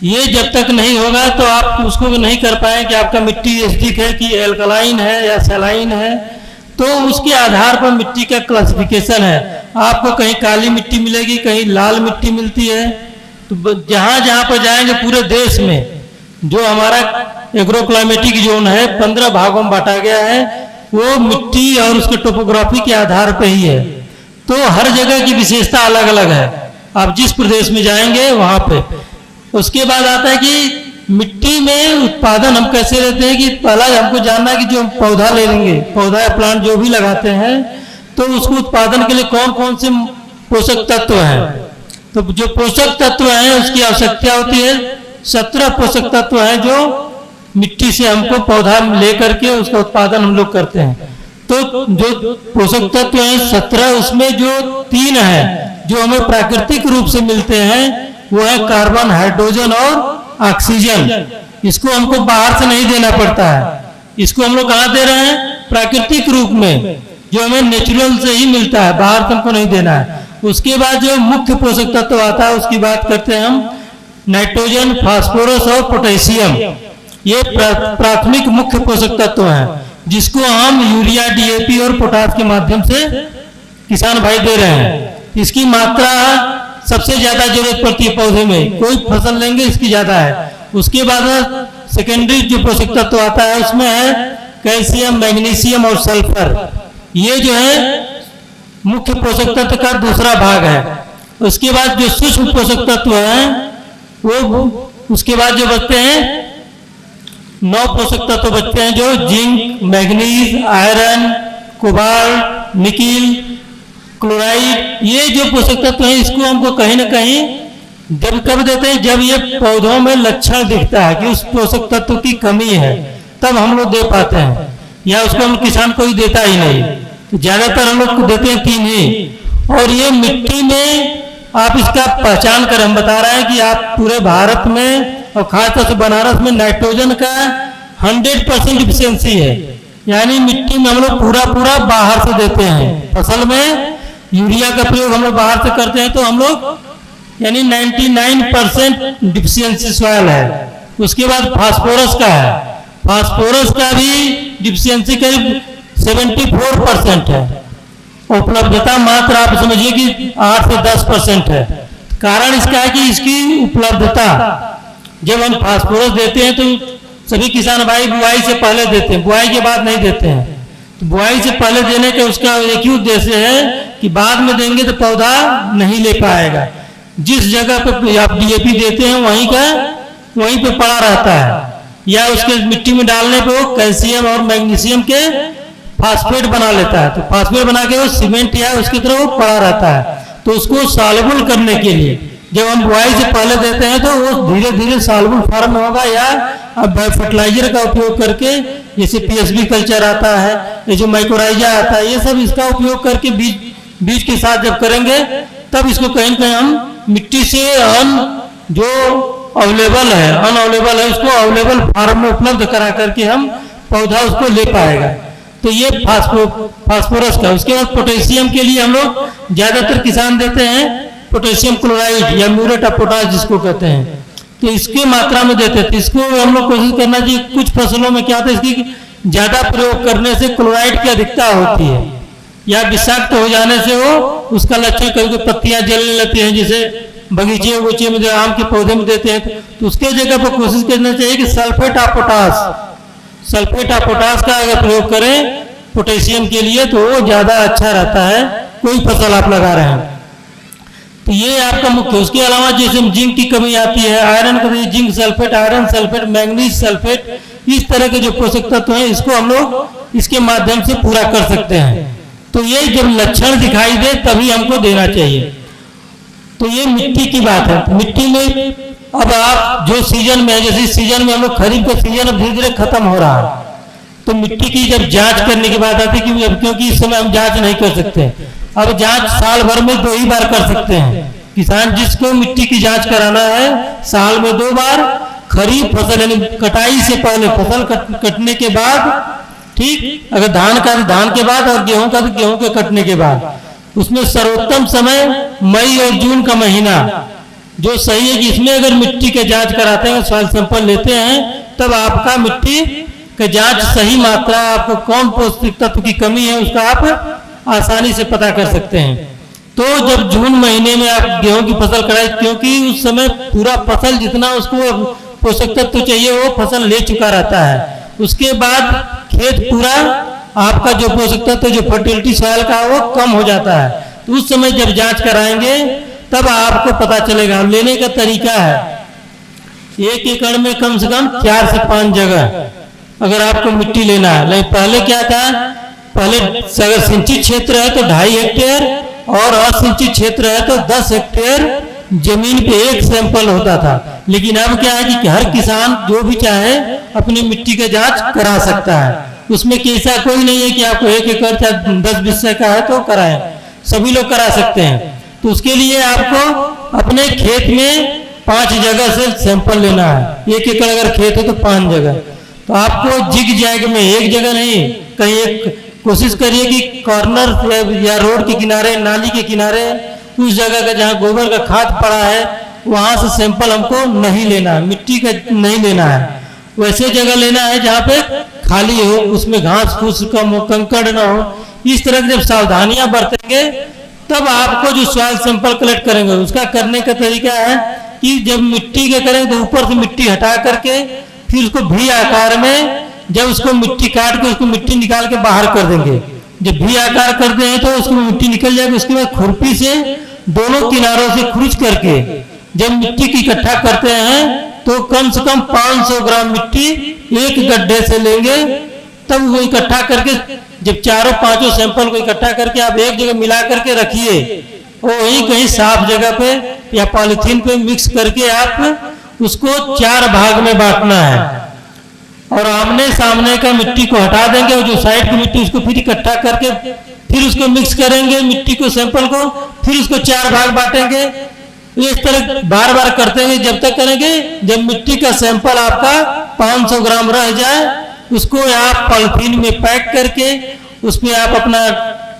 ये जब तक नहीं होगा तो आप उसको नहीं कर पाए कि आपका मिट्टी एसिडिक है कि एल्कलाइन है या सैलाइन है। तो उसके आधार पर मिट्टी का क्लासिफिकेशन है। आपको कहीं काली मिट्टी मिलेगी, कहीं लाल मिट्टी मिलती है। तो जहाँ जहाँ पर जाएंगे पूरे देश में जो हमारा एग्रोक्लाइमेटिक जोन है 15 भागों में बांटा गया है, वो मिट्टी और उसके टोपोग्राफी के आधार पर ही है। तो हर जगह की विशेषता अलग अलग है, आप जिस प्रदेश में जाएंगे वहाँ पे। उसके बाद आता है कि मिट्टी में उत्पादन हम कैसे लेते हैं, कि पहला हमको जानना है कि जो हम पौधा ले लेंगे, पौधा या प्लांट जो भी लगाते हैं, तो उसको उत्पादन के लिए कौन कौन से पोषक तत्व हैं। तो जो पोषक तत्व हैं उसकी आवश्यकता होती है 17 पोषक तत्व हैं जो मिट्टी से हमको पौधा ले करके उसका उत्पादन हम लोग करते हैं। तो जो पोषक तत्व हैं 17, उसमें जो 3 है जो हमें प्राकृतिक रूप से मिलते हैं वो है कार्बन, हाइड्रोजन और ऑक्सीजन। इसको हमको बाहर से नहीं देना पड़ता है, इसको हम लोग कहाँ दे रहे हैं? प्राकृतिक रूप में, जो हमें नेचुरल से ही मिलता है, बाहर से हमको नहीं देना है। उसके बाद जो मुख्य पोषक तत्व आता है उसकी बात करते हैं हम, नाइट्रोजन, फास्फोरस और पोटेशियम। ये प्राथमिक मुख्य पोषक तत्व हैं जिसको हम यूरिया, डीएपी और पोटाश के माध्यम से किसान भाई दे रहे हैं। इसकी मात्रा सबसे ज्यादा जरूरत पड़ती है पौधे में, कोई फसल लेंगे इसकी ज्यादा है। उसके बाद सेकेंडरी जो पोषक तत्व आता है उसमें है कैल्शियम, मैग्नीशियम और सल्फर। ये जो है मुख्य पोषक तत्व का दूसरा भाग है। उसके बाद जो सूक्ष्म पोषक तत्व हैं वो उसके बाद जो बचते हैं 9 पोषक तत्व बचते हैं, जो zinc, manganese, iron, cobalt, nickel, chloride. ये जो पोषक तत्व हैं इसको हमको कहीं ना कहीं जब कब देते हैं, जब ये पौधों में लक्षण दिखता है कि उस पोषक तत्व की कमी है, तब हम लोग दे पाते हैं, या उसको हम किसान कोई देता ही नहीं। तो ज्यादातर हम लोग देते हैं 3 ही। और ये मिट्टी में आप इसका पहचान कर हम बता रहे हैं कि आप पूरे भारत में और खासतौर से बनारस में नाइट्रोजन का 100% डिफिशियंसी है, यानी मिट्टी में हम लोग पूरा बाहर से देते हैं। फसल में यूरिया का प्रयोग हम लोग बाहर से करते हैं, तो हम लोग यानी 99% डिफिशियंसी सॉइल है। उसके बाद फास्फोरस का है, फास्फोरस का भी डिफिशियंसी करीब 74% है। उपलब्धता मात्र आप समझिए कि 8 से 10% है। कारण इसका है कि इसकी उपलब्धता, जब हम फास्फोरस देते हैं तो सभी किसान भाई बुआई से पहले देते हैं, बुआई के बाद नहीं देते हैं। तो बुआई से पहले देने का उसका एक ही उद्देश्य है कि बाद में देंगे तो पौधा नहीं ले पाएगा। जिस जगह पे आप डीएपी देते हैं वहीं पे पड़ा रहता है, या उसके मिट्टी में डालने पे वो कैल्शियम और मैग्नीशियम के फास्फेट बना लेता है। तो फास्फेट बना के वो सीमेंट या उसकी तरह वो पड़ा रहता है। तो उसको सॉल्युबल करने के लिए जब हम बुआई से पहले देते हैं तो वो धीरे धीरे सॉल्युबल फॉर्म में होगा, या अब फर्टिलाइजर का उपयोग करके, जैसे पीएसबी कल्चर आता है, ये जो माइक्रोराइजा आता है, ये सब इसका उपयोग करके बीज के साथ जब करेंगे तब इसको कहीं कहीं हम मिट्टी से जो अवेलेबल है, अनअवेलेबल है, उसको अवेलेबल फॉर्म में उपलब्ध करा करके हम पौधा उसको ले पाएगा। तो ये फास्फोरस का। उसके बाद पोटेशियम के लिए हम लोग ज्यादातर किसान देते हैं पोटेशियम क्लोराइड या म्यूरेट ऑफ पोटाश जिसको कहते हैं, तो इसकी मात्रा में देते थे। इसको हम लोग कोशिश करना चाहिए। कुछ फसलों में क्या होता है, इसकी ज्यादा प्रयोग करने से क्लोराइड की अधिकता होती है, या विषाक्त हो जाने से वो उसका लक्षण कभी पत्तियां जलने लगती हैं, जैसे बगीचे में जो आम के पौधे में देते हैं। तो उसके जगह पर कोशिश करना चाहिए कि सल्फेट ऑफ पोटाश का अगर प्रयोग करें पोटेशियम के लिए तो वो ज्यादा अच्छा रहता है, कोई फसल आप लगा रहे हैं तो ये आपका मुख्य। उसके अलावा जैसे जिंक की कमी आती है, आयरन का zinc sulphate, iron sulphate, manganese sulphate, इस तरह के जो पोषक तत्व हैं इसको हम लोग इसके माध्यम से पूरा कर सकते हैं। तो ये जब लक्षण दिखाई दे तभी हमको देना चाहिए। तो ये मिट्टी की बात है। मिट्टी में अब आप जो सीजन में है, जैसे सीजन में हम लोग खरीफ का सीजन अब धीरे धीरे खत्म हो रहा है, तो मिट्टी की जब जांच करने की बात आती है, क्योंकि इस समय हम जांच नहीं कर सकते। अब जांच साल भर में 2 ही बार कर सकते हैं। किसान जिसको मिट्टी की जांच कराना है साल में 2 बार, खरीफ फसल यानी कटाई से पहले, फसल कटने के बाद, ठीक, अगर धान का तो धान के बाद, और गेहूं का तो गेहूं के कटने के बाद। उसमें सर्वोत्तम समय मई और जून का महीना जो सही है कि इसमें अगर मिट्टी के जांच कराते हैं, सॉइल सैंपल लेते हैं, तब आपका मिट्टी के जांच सही मात्रा, आपको कौन पौष्टिक तत्व की कमी है उसका आप आसानी से पता कर सकते हैं। तो जब जून महीने में आप गेहूं की फसल कराए, क्योंकि उस समय पूरा फसल जितना उसको पोषक तत्व चाहिए वो फसल ले चुका रहता है। उसके बाद खेत पूरा आपका जो पोषक तत्व, जो फर्टिलिटी सॉइल का, वो कम हो जाता है। तो उस समय जब जांच कराएंगे तब आपको पता चलेगा। लेने का तरीका है 1 एकड़ में कम से कम 4 से 5 जगह अगर आपको मिट्टी लेना है। पहले क्या था, पहले अगर सिंचित क्षेत्र है तो 2.5 हेक्टेयर, और असिंचित क्षेत्र है तो 10 हेक्टेयर जमीन पे एक सैंपल होता था, लेकिन अब क्या है कि हर किसान जो भी चाहे अपनी मिट्टी का जांच करा सकता है। उसमें ऐसा कोई नहीं है कि आपको 1 एकड़ चाहे 10 बीघे का है तो कराएं, सभी लोग करा सकते हैं। तो उसके लिए आपको अपने खेत में 5 जगह से सैंपल लेना है। 1 एकड़ अगर खेत है तो 5 जगह। तो आपको जिग जैग में एक जगह नहीं, कहीं एक कोशिश करिए कि कॉर्नर या रोड के किनारे, नाली के किनारे, उस जगह का जहाँ गोबर का खाद पड़ा है वहाँ से सैंपल हमको नहीं लेना है, मिट्टी का नहीं लेना है। वैसे जगह लेना है जहाँ पे खाली हो, उसमें घास फूस कम हो, कंकड़ ना हो। इस तरह की जब सावधानियां बरतेंगे तब आपको जो सॉइल सैंपल कलेक्ट करेंगे उसका करने का तरीका है कि जब मिट्टी के करेंगे तो ऊपर से मिट्टी हटा करके फिर उसको भी आकार में, जब उसको मिट्टी काट के उसको मिट्टी निकाल के बाहर कर देंगे। जब भी आकार करते हैं तो उसको मिट्टी निकल जाएगी। उसके बाद खुरपी से दोनों किनारों से खुरच करके जब मिट्टी की इकट्ठा करते हैं तो कम से कम 500 ग्राम मिट्टी एक गड्ढे से लेंगे। तब वो इकट्ठा करके जब 4-5 सैंपल को इकट्ठा करके आप एक जगह मिला करके रखिए, और वहीं कहीं साफ जगह पे या पॉलिथीन पे मिक्स करके आप उसको 4 भाग में बांटना है और आमने सामने का मिट्टी को हटा देंगे और जो साइड की मिट्टी उसको फिर इकट्ठा करके फिर उसको मिक्स करेंगे मिट्टी को, सैंपल को, फिर उसको 4 भाग बांटेंगे। इस तरह बार बार करते हैं जब तक करेंगे जब मिट्टी का सैंपल आपका 500 ग्राम रह जाए। उसको आप पॉलिथीन में पैक करके उसमें आप अपना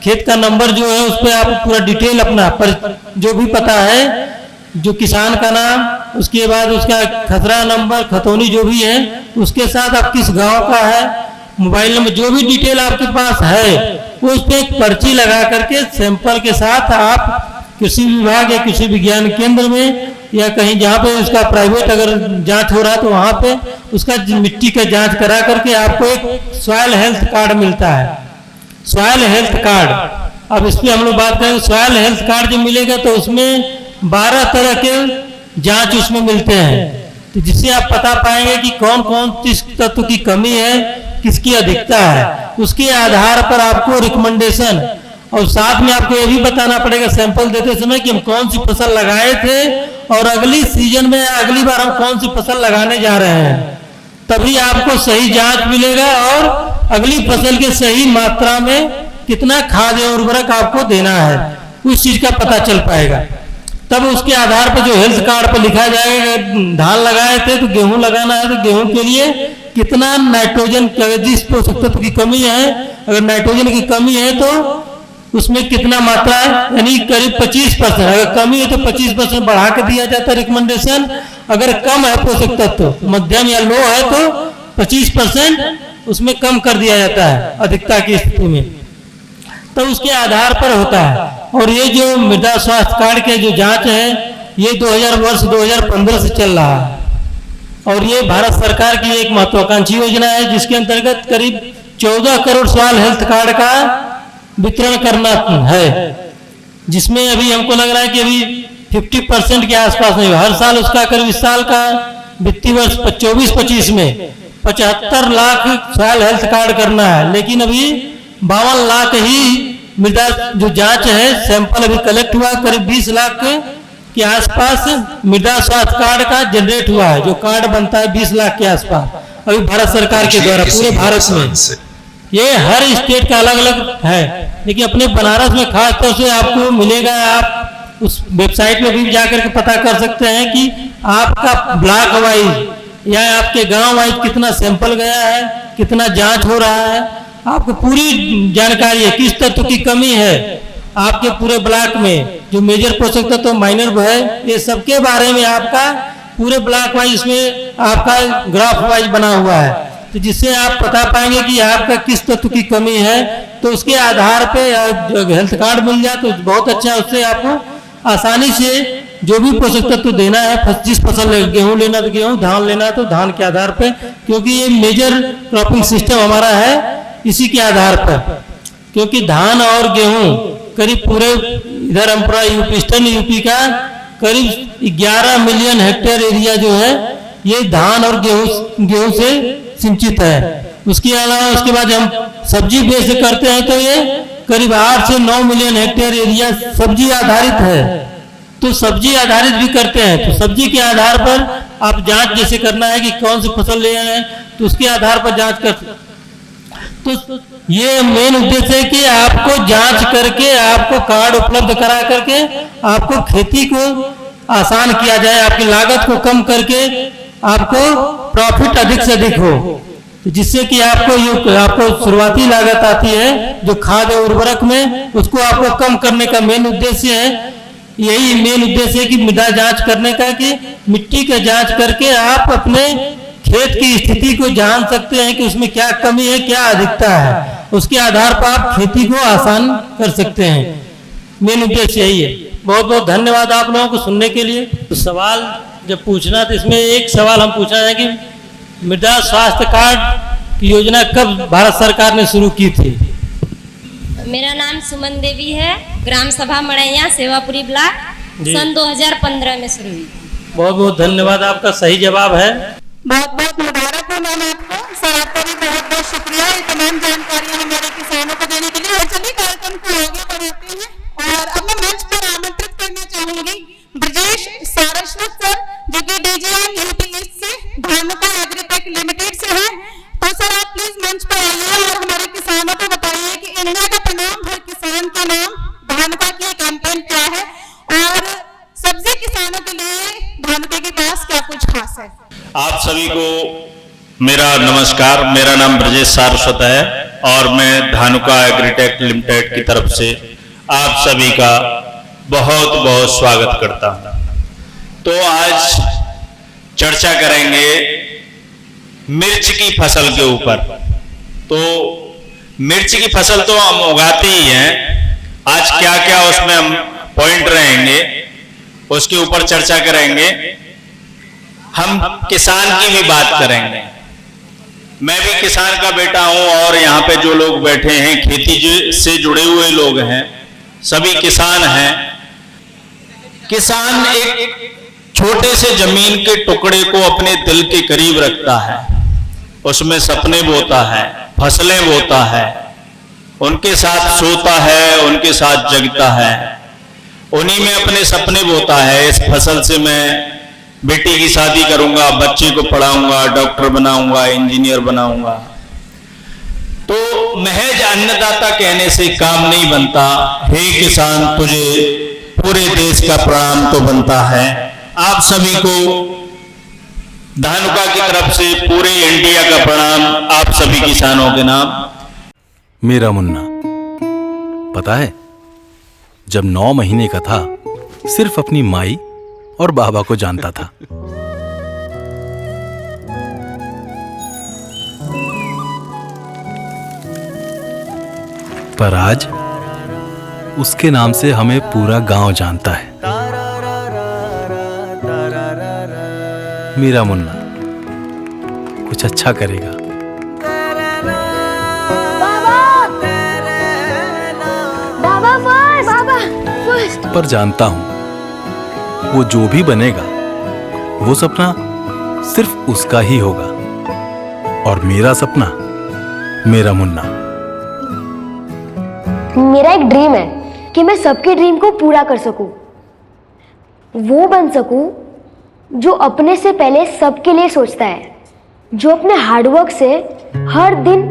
खेत का नंबर जो है उस पर आप पूरा डिटेल अपना पर जो भी पता है, जो किसान का नाम, उसके बाद उसका खसरा नंबर, खतौनी जो भी है, उसके साथ आप किस गांव का है, मोबाइल नंबर, जो भी डिटेल आपके पास है वो उस पर एक पर्ची लगा करके सैंपल के साथ आप कृषि विभाग या कृषि विज्ञान केंद्र में या कहीं जहाँ पे उसका प्राइवेट अगर जांच हो रहा है तो वहाँ पे उसका मिट्टी का जांच करा करके आपको एक सॉइल हेल्थ कार्ड मिलता है। सॉइल हेल्थ कार्ड, अब इस पर हम लोग बात करें। सॉइल हेल्थ कार्ड जो मिलेगा तो उसमें 12 तरह के जांच उसमें मिलते हैं, तो जिससे आप पता पाएंगे कि कौन कौन किस तत्व की कमी है, किसकी अधिकता है। उसके आधार पर आपको रिकमेंडेशन, और साथ में आपको ये भी बताना पड़ेगा सैंपल देते समय कि हम कौन सी फसल लगाए थे और अगली सीजन में अगली बार हम कौन सी फसल लगाने जा रहे हैं। तभी आपको सही जांच मिलेगा और अगली फसल के सही मात्रा में कितना खाद या उर्वरक आपको देना है उस चीज का पता चल पाएगा। तब उसके आधार पर जो हेल्थ कार्ड पर लिखा जाएगा, धान लगाए थे तो गेहूं लगाना है तो गेहूं के लिए कितना नाइट्रोजन, जिस पोषक तत्व की कमी है, अगर नाइट्रोजन की कमी है तो उसमें कितना मात्रा है, यानी करीब 25%। अगर कमी है तो 25% बढ़ा के दिया जाता है रिकमेंडेशन। अगर कम है पोषक तत्व, मध्यम या लो है तो 25% उसमें कम कर दिया जाता है अधिकता की स्थिति में। तो उसके आधार पर होता है। और ये जो मृदा स्वास्थ्य कार्ड के जो जांच है ये 2015 से चल रहा है और ये भारत सरकार की एक महत्वाकांक्षी योजना है जिसके अंतर्गत करीब 14 करोड़ सॉइल हेल्थ कार्ड का वितरण करना है, जिसमें अभी हमको लग रहा है कि अभी 50% के आसपास नहीं, हर साल उसका करीब इस साल का वित्तीय वर्ष 24-25 में 75 लाख सॉइल हेल्थ कार्ड करना है, लेकिन अभी 52 लाख ही मृदा जो जांच है सैंपल अभी कलेक्ट हुआ। करीब 20 लाख के आसपास मृदा स्वास्थ्य कार्ड का जनरेट हुआ है, जो कार्ड बनता है 20 लाख के आसपास अभी भारत सरकार के द्वारा पूरे भारत में। ये हर स्टेट का अलग अलग है, लेकिन अपने बनारस में खास तौर से आपको मिलेगा। आप उस वेबसाइट में भी जाकर के पता कर सकते हैं कि आपका ब्लॉक वाइज या आपके गांव वाइज कितना सैंपल गया है, कितना जांच हो रहा है, आपको पूरी जानकारी है। किस तत्व की कमी है आपके पूरे ब्लॉक में, जो मेजर पोषक तत्व, माइनर है, ये सबके बारे में आपका पूरे ब्लॉक वाइज इसमें आपका ग्राफ वाइज बना हुआ है, तो जिससे आप पता पाएंगे कि आपका किस तत्व की कमी है। तो उसके आधार पे हेल्थ कार्ड मिल जाए तो बहुत अच्छा, उससे आपको आसानी से जो भी पोषक तत्व देना है, जिस फसल गेहूं लेना तो गेहूं, धान लेना तो धान के आधार पे, क्योंकि ये मेजर क्रॉपिंग सिस्टम हमारा है इसी के आधार पर। क्योंकि धान और गेहूं करीब पूरे इधर अमपुरा ईस्टर्न यूपी का करीब 11 मिलियन हेक्टेयर एरिया जो है ये धान और गेहूं से सिंचित है। उसके अलावा उसके बाद हम सब्जी बेस करते हैं तो ये करीब 8 से 9 मिलियन हेक्टेयर एरिया सब्जी आधारित है। तो सब्जी आधारित भी करते हैं। तो सब्जी के आधार पर आप जांच जैसे करना है कि कौन सी फसल ले रहे हैं, तो उसके आधार पर जांच कर। तो ये मेन उद्देश्य है कि आपको जांच करके आपको कार्ड उपलब्ध करा करके आपको खेती को आसान किया जाए, आपकी लागत को कम करके आपको प्रॉफिट अधिक से अधिक हो, जिससे कि आपको शुरुआती लागत आती है जो खाद और उर्वरक में, उसको आपको कम करने का मेन उद्देश्य है। यही मेन उद्देश्य है कि मृदा जांच करने का, कि मिट्टी का जांच करके आप अपने खेत की स्थिति को जान सकते हैं कि उसमें क्या कमी है, क्या अधिकता है, उसके आधार पर आप खेती को आसान कर सकते हैं। मेन उद्देश्य यही है। बहुत बहुत धन्यवाद आप लोगों को सुनने के लिए। तो सवाल जब पूछना, तो इसमें एक सवाल हम पूछना है कि मृदा स्वास्थ्य कार्ड की योजना कब भारत सरकार ने शुरू की थी? मेरा नाम सुमन देवी है, ग्राम सभा मड़ैया, सेवापुरी ब्लॉक, सन 2015 में शुरू हुई। बहुत बहुत धन्यवाद, आपका सही जवाब है। बहुत बहुत मुबारक हो मैम आपको। सर आपका भी बहुत बहुत शुक्रिया ये तमाम जानकारियां हमारे किसानों को देने के लिए। और चलिए कार्यक्रम को आगे बढ़ाते हैं और अब मैं मंच पर आमंत्रित करना चाहूंगी ब्रजेश सारस्वत सर, जो कि डीजीएम यूपीएस से धानुका एग्रीटेक लिमिटेड से है। तो सर आप प्लीज मंच पर आइए और हमारे किसानों को बताइए कि इंडिया का प्रणाम हर किसान का नाम धानुका की कैंपेन क्या है और सब्जी किसानों के लिए धानुका के पास क्या कुछ खास है। आप सभी को मेरा नमस्कार। मेरा नाम ब्रजेश सारस्वत है और मैं धानुका एग्रीटेक लिमिटेड की तरफ से आप सभी का बहुत बहुत स्वागत करता हूं। तो आज चर्चा करेंगे मिर्च की फसल के ऊपर। तो मिर्च की फसल तो हम उगाते ही हैं, आज क्या क्या उसमें हम पॉइंट रहेंगे उसके ऊपर चर्चा करेंगे। हम किसान की भी बात करेंगे। मैं भी किसान का बेटा हूं और यहाँ पे जो लोग बैठे हैं खेती से जुड़े हुए लोग हैं, सभी किसान हैं। किसान एक छोटे से जमीन के टुकड़े को अपने दिल के करीब रखता है, उसमें सपने बोता है, फसलें बोता है, उनके साथ सोता है, उनके साथ जगता है, उन्हीं में अपने सपने बोता है। इस फसल से मैं बेटी की शादी करूंगा, बच्चे को पढ़ाऊंगा, डॉक्टर बनाऊंगा, इंजीनियर बनाऊंगा। तो महज अन्नदाता कहने से काम नहीं बनता। हे किसान, तुझे पूरे देश का प्रणाम तो बनता है। आप सभी को धानुका की तरफ से पूरे इंडिया का प्रणाम, आप सभी किसानों के नाम। मेरा मुन्ना, पता है जब 9 महीने का था सिर्फ अपनी माई और बाबा को जानता था। पर आज उसके नाम से हमें पूरा गांव जानता है। मेरा मुन्ना कुछ अच्छा करेगा। पर जानता हूं वो जो भी बनेगा वो सपना सिर्फ उसका ही होगा, और मेरा सपना मेरा मुन्ना। मेरा एक ड्रीम है कि मैं सबके ड्रीम को पूरा कर सकूं, वो बन सकूं जो अपने से पहले सबके लिए सोचता है, जो अपने हार्डवर्क से हर दिन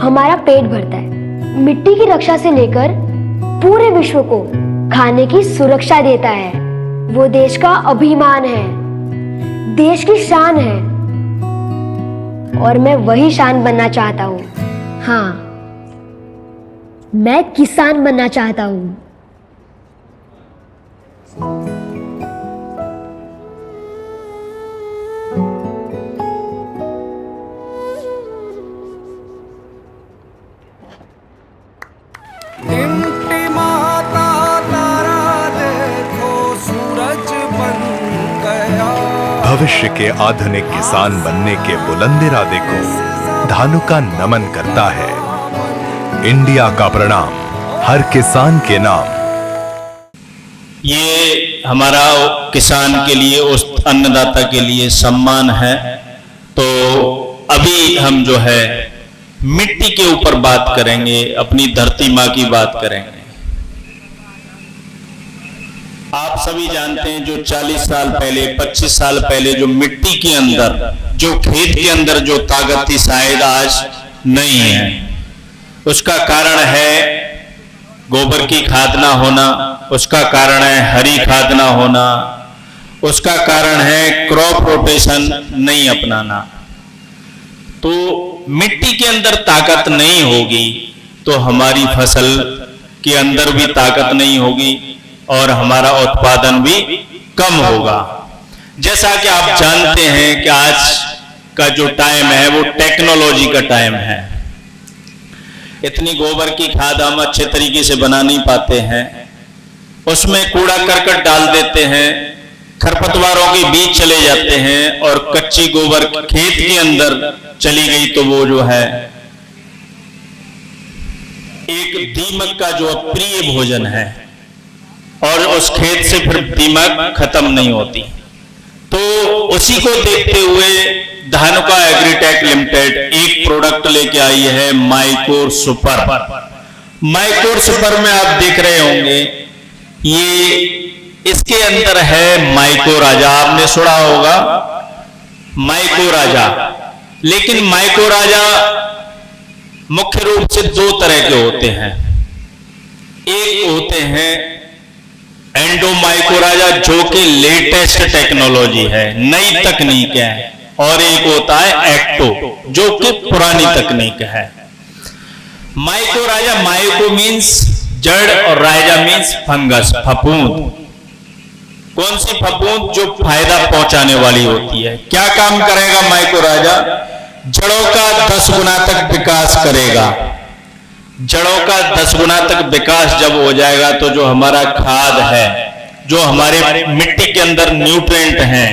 हमारा पेट भरता है, मिट्टी की रक्षा से लेकर पूरे विश्व को खाने की सुरक्षा देता है। वो देश का अभिमान है, देश की शान है, और मैं वही शान बनना चाहता हूँ। हाँ, मैं किसान बनना चाहता हूँ। भविष्य के आधुनिक किसान बनने के बुलंद इरादे को धानुका नमन करता है। इंडिया का प्रणाम हर किसान के नाम। ये हमारा किसान के लिए, उस अन्नदाता के लिए सम्मान है। तो अभी हम जो है मिट्टी के ऊपर बात करेंगे, अपनी धरती माँ की बात करेंगे। आप सभी जानते हैं जो 40 साल पहले 25 साल पहले जो मिट्टी के अंदर जो खेत के अंदर जो ताकत थी शायद आज नहीं है। उसका कारण है गोबर की खाद ना होना, उसका कारण है हरी खाद ना होना, उसका कारण है क्रॉप रोटेशन नहीं अपनाना। तो मिट्टी के अंदर ताकत नहीं होगी तो हमारी फसल के अंदर भी ताकत नहीं होगी और हमारा उत्पादन भी कम होगा। जैसा कि आप जानते हैं कि आज का जो टाइम है वो टेक्नोलॉजी का टाइम है। इतनी गोबर की खाद हम अच्छे तरीके से बना नहीं पाते हैं, उसमें कूड़ा करकट डाल देते हैं, खरपतवारों के बीच चले जाते हैं और कच्ची गोबर खेत के अंदर चली गई तो वो जो है एक दीमक का जो प्रिय भोजन है और उस खेत से फिर दीमक खत्म नहीं होती। तो उसी को देखते हुए धानुका एग्रीटेक लिमिटेड एक प्रोडक्ट लेके आई है माइकोर सुपर। माइकोर सुपर में आप देख रहे होंगे ये इसके अंदर है माइको राजा, आपने सुना होगा माइको राजा। लेकिन माइको राजा मुख्य रूप से दो तरह के होते हैं। एक होते हैं एंडो माइको राजा जो कि लेटेस्ट टेक्नोलॉजी है, नई तकनीक है, और एक होता है एक्टो जो कि पुरानी तकनीक है। माइको राजा, माइको मीन्स जड़ और राजा मीन्स फंगस, फफूंद। कौन सी फफूंद? जो फायदा पहुंचाने वाली होती है। क्या काम करेगा माइको राजा? जड़ों का 10 गुना तक विकास करेगा। जड़ों का 10 गुना तक विकास जब हो जाएगा तो जो हमारा खाद है, जो हमारे मिट्टी के अंदर न्यूट्रिएंट हैं,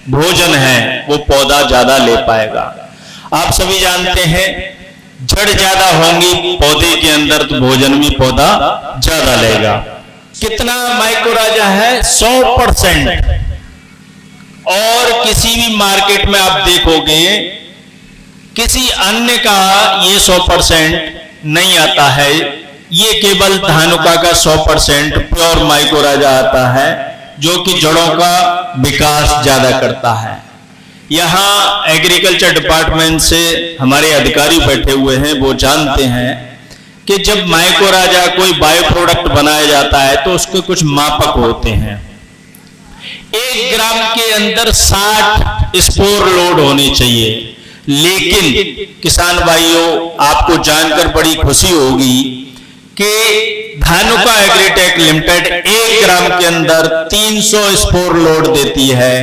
भोजन है, वो पौधा ज्यादा ले पाएगा। आप सभी जानते हैं जड़ ज्यादा होंगी पौधे के अंदर तो भोजन भी पौधा ज्यादा लेगा। कितना माइको राजा है? 100%। और किसी भी मार्केट में आप देखोगे किसी अन्य का ये 100% नहीं आता है, ये केवल धानुका का 100% प्योर माइको राजा आता है जो कि जड़ों का विकास ज्यादा करता है। यहाँ एग्रीकल्चर डिपार्टमेंट से हमारे अधिकारी बैठे हुए हैं, वो जानते हैं कि जब माइको राजा कोई बायो प्रोडक्ट बनाया जाता है तो उसके कुछ मापक होते हैं। 1 ग्राम के अंदर 60 स्पोर लोड होने चाहिए। लेकिन किसान भाइयों, आपको जानकर बड़ी खुशी होगी कि धानुका एग्रीटेक लिमिटेड 1 ग्राम के अंदर 300 स्पोर लोड देती है,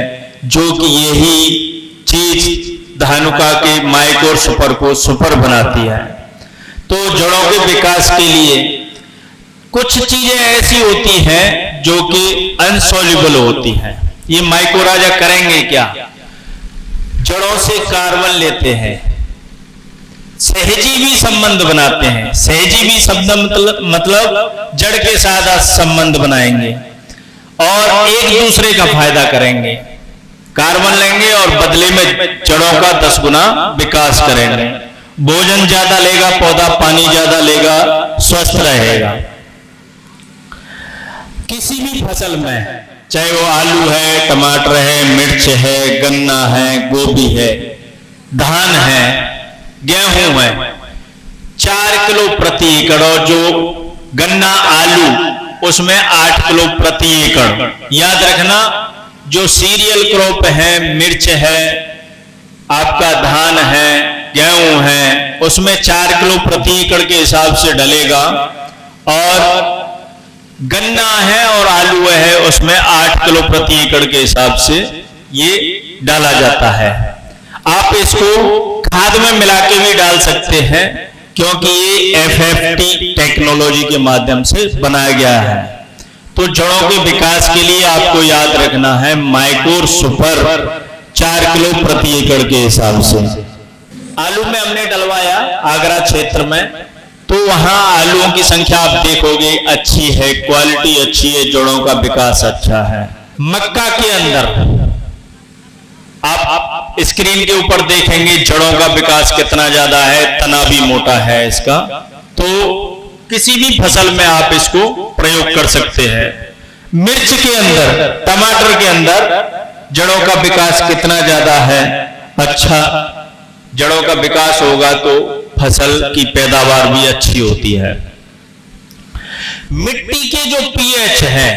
जो कि यही चीज धानुका के माइकोर सुपर को सुपर बनाती है। तो जड़ों के विकास के लिए कुछ चीजें ऐसी होती हैं जो कि अनसॉल्युबल होती हैं। ये माइको राजा करेंगे क्या? जड़ों से कार्बन लेते हैं, सहजीवी संबंध बनाते हैं। सहजीवी शब्द मतलब जड़ के साथ संबंध बनाएंगे और एक दूसरे का फायदा करेंगे। कार्बन लेंगे और बदले में जड़ों का 10 गुना विकास करेंगे। भोजन ज्यादा लेगा पौधा, पानी ज्यादा लेगा, स्वस्थ रहेगा। किसी भी फसल में, चाहे वो आलू है, टमाटर है, मिर्च है, गन्ना है, गोभी है, धान है, गेहूं है, 4 किलो प्रति एकड़, और जो गन्ना आलू उसमें 8 किलो प्रति एकड़। याद रखना, जो सीरियल क्रॉप है, मिर्च है, आपका धान है, गेहूं है, उसमें 4 किलो प्रति एकड़ के हिसाब से डलेगा, और गन्ना है और आलू है उसमें 8 किलो प्रति एकड़ के हिसाब से ये डाला जाता है। आप इसको खाद में मिला के भी डाल सकते हैं क्योंकि ये FFT टेक्नोलॉजी के माध्यम से बनाया गया है। तो जड़ों के विकास के लिए आपको याद रखना है माइकोर सुपर 4 किलो प्रति एकड़ के हिसाब से। आलू में हमने डलवाया आगरा क्षेत्र में, तो वहां आलूओं की संख्या आप देखोगे अच्छी है, क्वालिटी अच्छी है, जड़ों का विकास अच्छा है। मक्का के अंदर आप स्क्रीन के ऊपर देखेंगे जड़ों का विकास कितना ज्यादा है, तना भी मोटा है इसका। तो किसी भी फसल में आप इसको प्रयोग कर सकते हैं। मिर्च के अंदर, टमाटर के अंदर जड़ों का विकास कितना ज्यादा है? अच्छा, जड़ों का विकास होगा तो फसल की पैदावार भी अच्छी होती है। मिट्टी के जो पीएच है,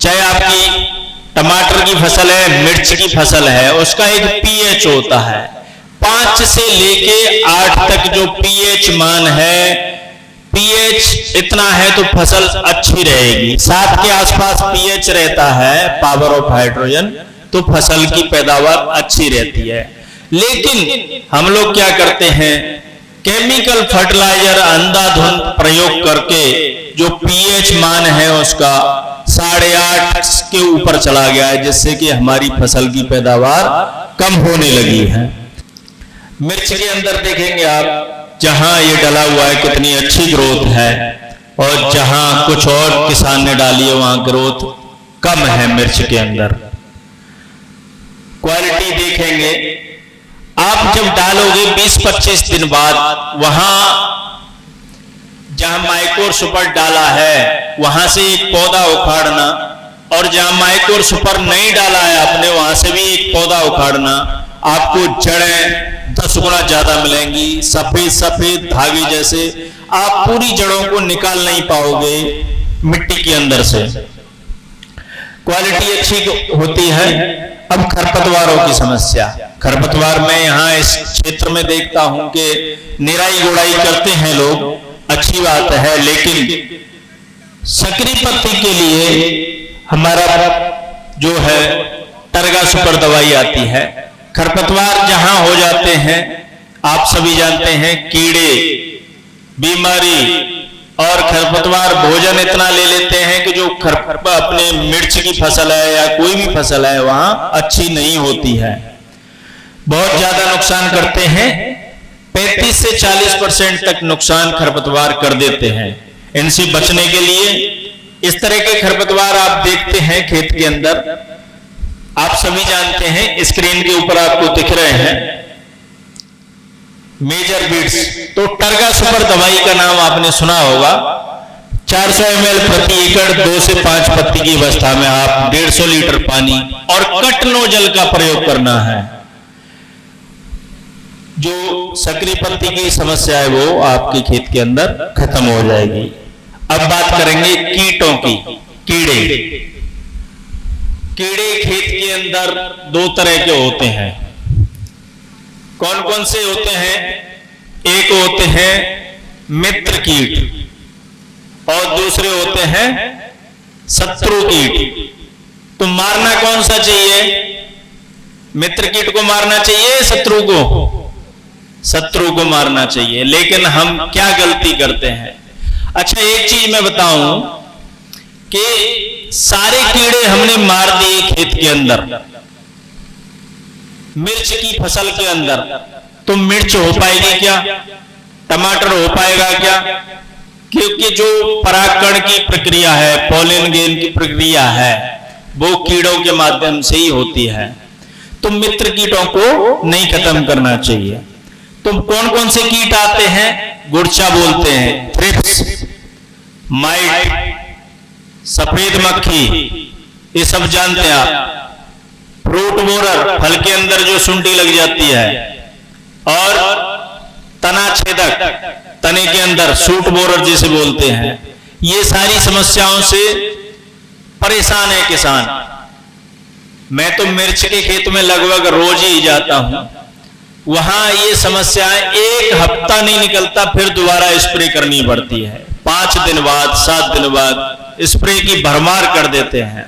चाहे आपकी टमाटर की फसल है, मिर्च की फसल है, उसका एक पीएच होता है। 5 से लेके 8 तक जो पीएच मान है, पीएच इतना है तो फसल अच्छी रहेगी। 7 के आसपास पीएच रहता है, पावर ऑफ हाइड्रोजन, तो फसल की पैदावार अच्छी रहती है। लेकिन हम लोग क्या करते हैं, केमिकल फर्टिलाइजर अंधाधुंध प्रयोग करके जो पीएच मान है उसका 8.5 के ऊपर चला गया है, जिससे कि हमारी फसल की पैदावार कम होने लगी है। मिर्च के अंदर देखेंगे आप, जहां ये डला हुआ है कितनी अच्छी ग्रोथ है, और जहां कुछ और किसान ने डाली है वहां ग्रोथ कम है मिर्च के अंदर। क्वालिटी देखेंगे आप, जब डालोगे 20-25 दिन बाद, वहां जहां माइक्रोर सुपर डाला है वहां से एक पौधा उखाड़ना, और जहां माइक्रोर सुपर नहीं डाला है आपने वहां से भी एक पौधा उखाड़ना, आपको जड़ें 10 गुना ज्यादा मिलेंगी। सफेद सफेद धागे जैसे आप पूरी जड़ों को निकाल नहीं पाओगे मिट्टी के अंदर से। क्वालिटी अच्छी होती है। अब खरपतवारों की समस्या, खरपतवार में यहाँ इस क्षेत्र में देखता हूं कि निराई गुड़ाई करते हैं लोग, अच्छी बात है, लेकिन सकरी पत्ती के लिए हमारा जो है टर्गा सुपर दवाई आती है। खरपतवार जहां हो जाते हैं, आप सभी जानते हैं, कीड़े, बीमारी और खरपतवार भोजन इतना ले लेते हैं कि जो अपने मिर्च की फसल है या कोई भी फसल है वहां अच्छी नहीं होती है, बहुत ज्यादा नुकसान करते हैं। 35 से 40% तक नुकसान खरपतवार कर देते हैं। इनसे बचने के लिए इस तरह के खरपतवार आप देखते हैं खेत के अंदर, आप सभी जानते हैं, स्क्रीन के ऊपर आपको दिख रहे हैं मेजर बीड्स। तो टर्गा सुपर दवाई का नाम आपने सुना होगा। 400 ml प्रति एकड़ 2 से 5 पत्ती की अवस्था में आप 150 लीटर पानी और कट नोजल का प्रयोग करना है। जो सकरी पत्ती की समस्या है वो आपके खेत के अंदर खत्म हो जाएगी। अब बात करेंगे कीटों की। कीड़े, कीड़े खेत के अंदर 2 तरह के होते हैं। कौन कौन से होते हैं? एक होते हैं मित्र कीट और दूसरे होते हैं शत्रु कीट। तो मारना कौन सा चाहिए? मित्र कीट को मारना चाहिए, शत्रु को? शत्रु को मारना चाहिए। लेकिन हम क्या गलती करते हैं? अच्छा, एक चीज मैं बताऊं कि सारे कीड़े हमने मार दिए खेत के अंदर, मिर्च की फसल के अंदर, तो मिर्च हो पाएगी क्या? टमाटर हो पाएगा क्या? क्योंकि जो परागकण की प्रक्रिया है, पॉलिन गेन की प्रक्रिया है, वो कीड़ों के माध्यम से ही होती है। तो मित्र कीटों को नहीं खत्म करना चाहिए। तो कौन कौन से कीट आते हैं? गुड़चा बोलते हैं, थ्रिप्स, माइट, सफेद मक्खी, ये सब जानते हैं आप। फ्रूट बोरर, फल के अंदर जो सुंडी लग जाती है, और तना छेदक, तने के अंदर सूट बोरर जिसे बोलते हैं। ये सारी समस्याओं से परेशान है किसान। मैं तो मिर्च के खेत में लगभग रोज ही जाता हूं, वहां ये समस्याएं 1 हफ्ता नहीं निकलता, फिर दोबारा स्प्रे करनी पड़ती है। 5 दिन बाद, 7 दिन बाद स्प्रे की भरमार कर देते हैं।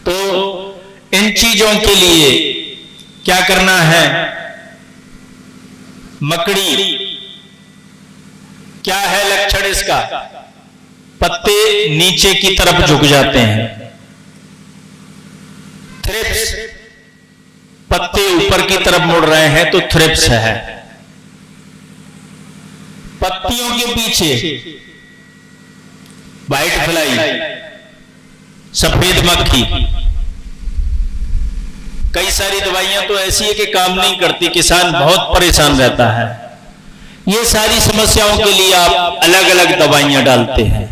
तो इन चीजों के लिए क्या करना है? मकड़ी, क्या है लक्षण इसका? पत्ते नीचे की तरफ झुक जाते हैं। थ्रिप्स, पत्ते ऊपर की तरफ मुड़ रहे हैं तो थ्रिप्स है। पत्तियों के पीछे व्हाइट फ्लाई, सफेद मक्खी, कई सारी दवाइयां तो ऐसी है कि काम नहीं करती, किसान बहुत परेशान रहता है। ये सारी समस्याओं के लिए आप अलग अलग दवाइयां डालते हैं।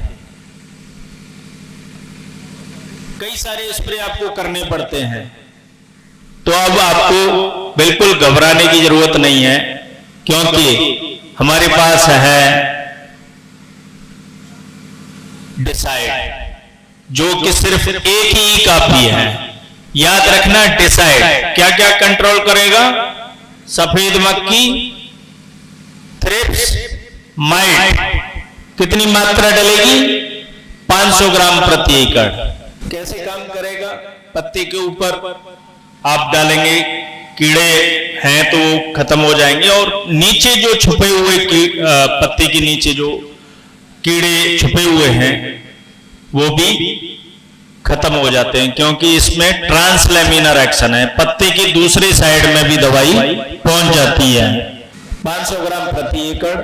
कई सारे स्प्रे आपको करने पड़ते हैं। तो अब आपको बिल्कुल घबराने की जरूरत नहीं है, क्योंकि हमारे पास है डिसाइड, जो कि सिर्फ एक ही काफी है। याद रखना, डिसाइड क्या क्या कंट्रोल करेगा? सफेद मक्खी, थ्रिप्स, माइट। कितनी मात्रा डलेगी? 500 ग्राम प्रति एकड़। कैसे काम करेगा? पत्ते के ऊपर आप डालेंगे, कीड़े हैं तो वो खत्म हो जाएंगे, और नीचे जो छुपे हुए पत्ते के नीचे जो कीड़े छुपे हुए हैं वो भी खत्म हो जाते हैं, क्योंकि इसमें ट्रांसलैमिनर एक्शन है। पत्ते की दूसरी साइड में भी दवाई पहुंच जाती है। 500 ग्राम प्रति एकड़,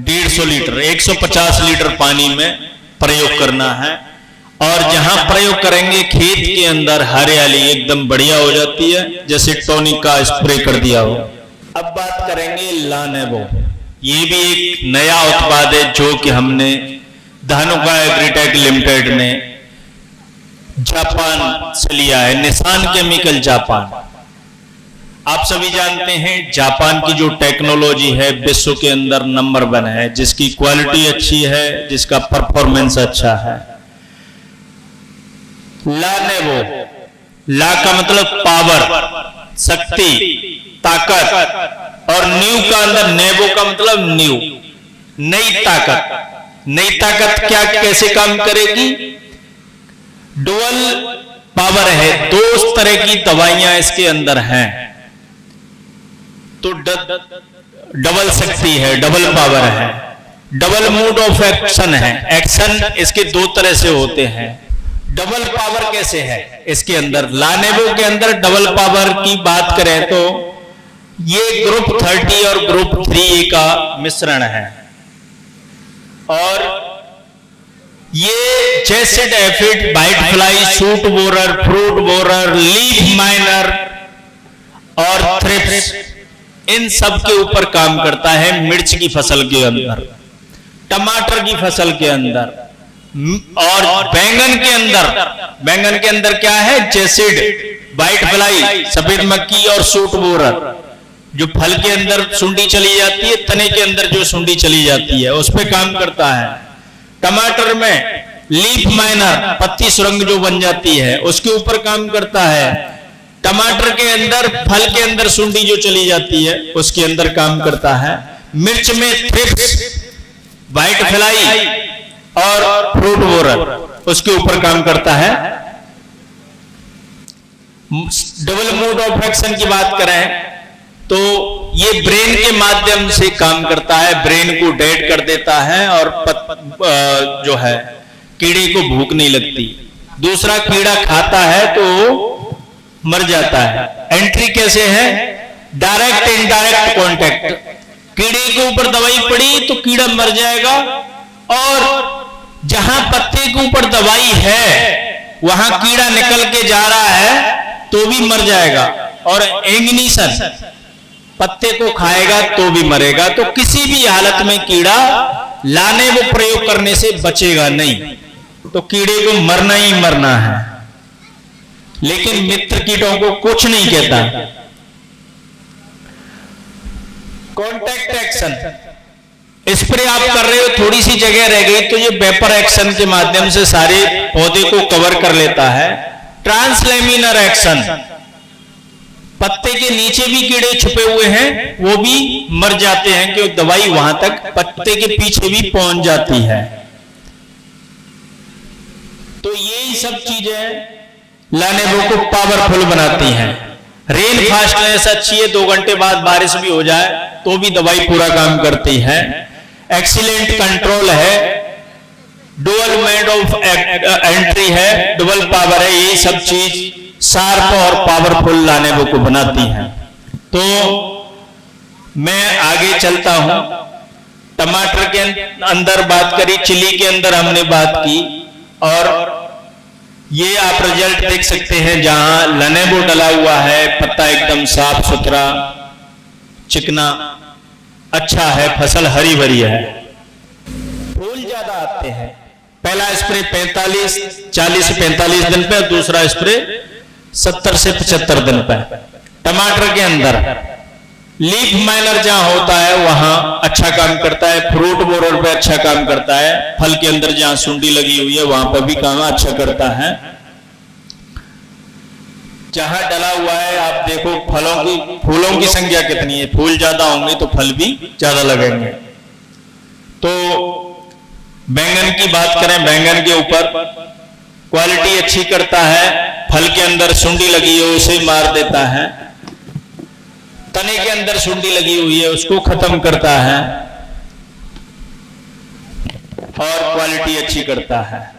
150 लीटर, 150 लीटर पानी में प्रयोग करना है। और जहां प्रयोग करेंगे खेत के अंदर हरियाली एकदम बढ़िया हो जाती है, जैसे टॉनिक का स्प्रे कर दिया हो। अब बात करेंगे लानेबो। ये भी एक नया उत्पाद है जो कि हमने धानुका एग्रीटेक लिमिटेड ने जापान से लिया है, निशान केमिकल जापान। आप सभी जानते हैं जापान की जो टेक्नोलॉजी है विश्व के अंदर नंबर 1 है, जिसकी क्वालिटी अच्छी है, जिसका परफॉर्मेंस अच्छा है। लानेबो, ला का मतलब पावर, शक्ति, ताकत, और न्यू का अंदर नेबो का मतलब न्यू, नई ताकत। नई ताकत क्या कैसे काम करेगी? डुअल पावर है, 2 तरह की दवाइयां इसके अंदर हैं, तो डबल शक्ति है, डबल पावर है, डबल मोड ऑफ एक्शन है। एक्शन इसके 2 तरह से होते हैं। डबल पावर कैसे है इसके अंदर? लानेबो के अंदर डबल पावर की बात करें तो ये ग्रुप 30 और ग्रुप 3 का मिश्रण है, और ये jassid, aphid, white fly, shoot borer, fruit borer, leaf miner और थ्रिप्स, इन सब के ऊपर काम करता है। मिर्च की फसल के अंदर, टमाटर की फसल के अंदर, और बैंगन के अंदर क्या है? जेसिड, बाइट फ्लाई, सफेद मक्खी और सूट बोरर, जो फल के अंदर सुंडी चली जाती है, तने के अंदर जो सुंडी चली जाती है उस पे काम करता है। टमाटर में लीफ माइनर, पत्ती सुरंग जो बन जाती है उसके ऊपर काम करता है। टमाटर के अंदर, फल के अंदर सुंडी जो चली जाती है उसके अंदर काम करता है। मिर्च में थ्रिप्स, व्हाइट फ्लाई और फ्रूट बोरर उसके ऊपर काम करता है। डबल मोड ऑफ एक्शन की बात करें तो ये ब्रेन के माध्यम से काम करता है, ब्रेन को डेड कर देता है, और जो है कीड़े को भूख नहीं लगती। दूसरा, कीड़ा खाता है तो मर जाता है। एंट्री कैसे है? Direct indirect contact. कीड़े के ऊपर दवाई पड़ी तो कीड़ा मर जाएगा, और जहां पत्ते के ऊपर दवाई है वहां कीड़ा निकल के जा रहा है तो भी मर जाएगा, और एग्निशन, पत्ते को खाएगा तो भी मरेगा। तो किसी भी हालत में कीड़ा लानेबो प्रयोग करने से बचेगा नहीं, तो कीड़े को मरना ही मरना है। लेकिन मित्र कीटों को कुछ नहीं कहता। कॉन्टैक्ट एक्शन, स्प्रे आप कर रहे हो, थोड़ी सी जगह रह गई तो ये वेपर एक्शन के माध्यम से सारे पौधे को कवर कर लेता है। ट्रांसलैमिनर एक्शन, पत्ते के नीचे भी कीड़े छुपे हुए हैं वो भी मर जाते हैं, क्योंकि दवाई वहां तक पत्ते के पीछे भी पहुंच जाती है। तो यही सब चीजें लानेबो को पावरफुल बनाती हैं। रेन फास्टनेस अच्छी है, 2 घंटे बाद बारिश भी हो जाए तो भी दवाई पूरा काम करती है। एक्सीलेंट कंट्रोल है, डुअल मोड ऑफ एंट्री है, डबल पावर है। यही सब चीज शार्प और पावरफुल लानेबो को बनाती हैं। तो मैं आगे चलता हूं। टमाटर के अंदर बात करी, चिली के अंदर हमने बात की, और ये आप रिजल्ट देख सकते हैं जहां लानेबो डला हुआ है, पत्ता एकदम साफ सुथरा चिकना अच्छा है, फसल हरी भरी है, फूल ज्यादा आते हैं। पहला स्प्रे 40 से 45 दिन पे, दूसरा स्प्रे 70 से 75 दिन पे। टमाटर के अंदर लीफ माइनर जहां होता है वहां अच्छा काम करता है, फ्रूट बोरर पे अच्छा काम करता है, फल के अंदर जहां सुंडी लगी हुई है वहां पर भी काम अच्छा करता है। जहां डला हुआ है आप देखो फूलों की संख्या कितनी है, फूल ज्यादा होंगे तो फल भी ज्यादा लगेंगे। तो बैंगन की बात करें, बैंगन के ऊपर क्वालिटी अच्छी करता है, फल के अंदर सुंडी लगी है उसे मार देता है, तने के अंदर सुंडी लगी हुई है उसको खत्म करता है और क्वालिटी अच्छी करता है।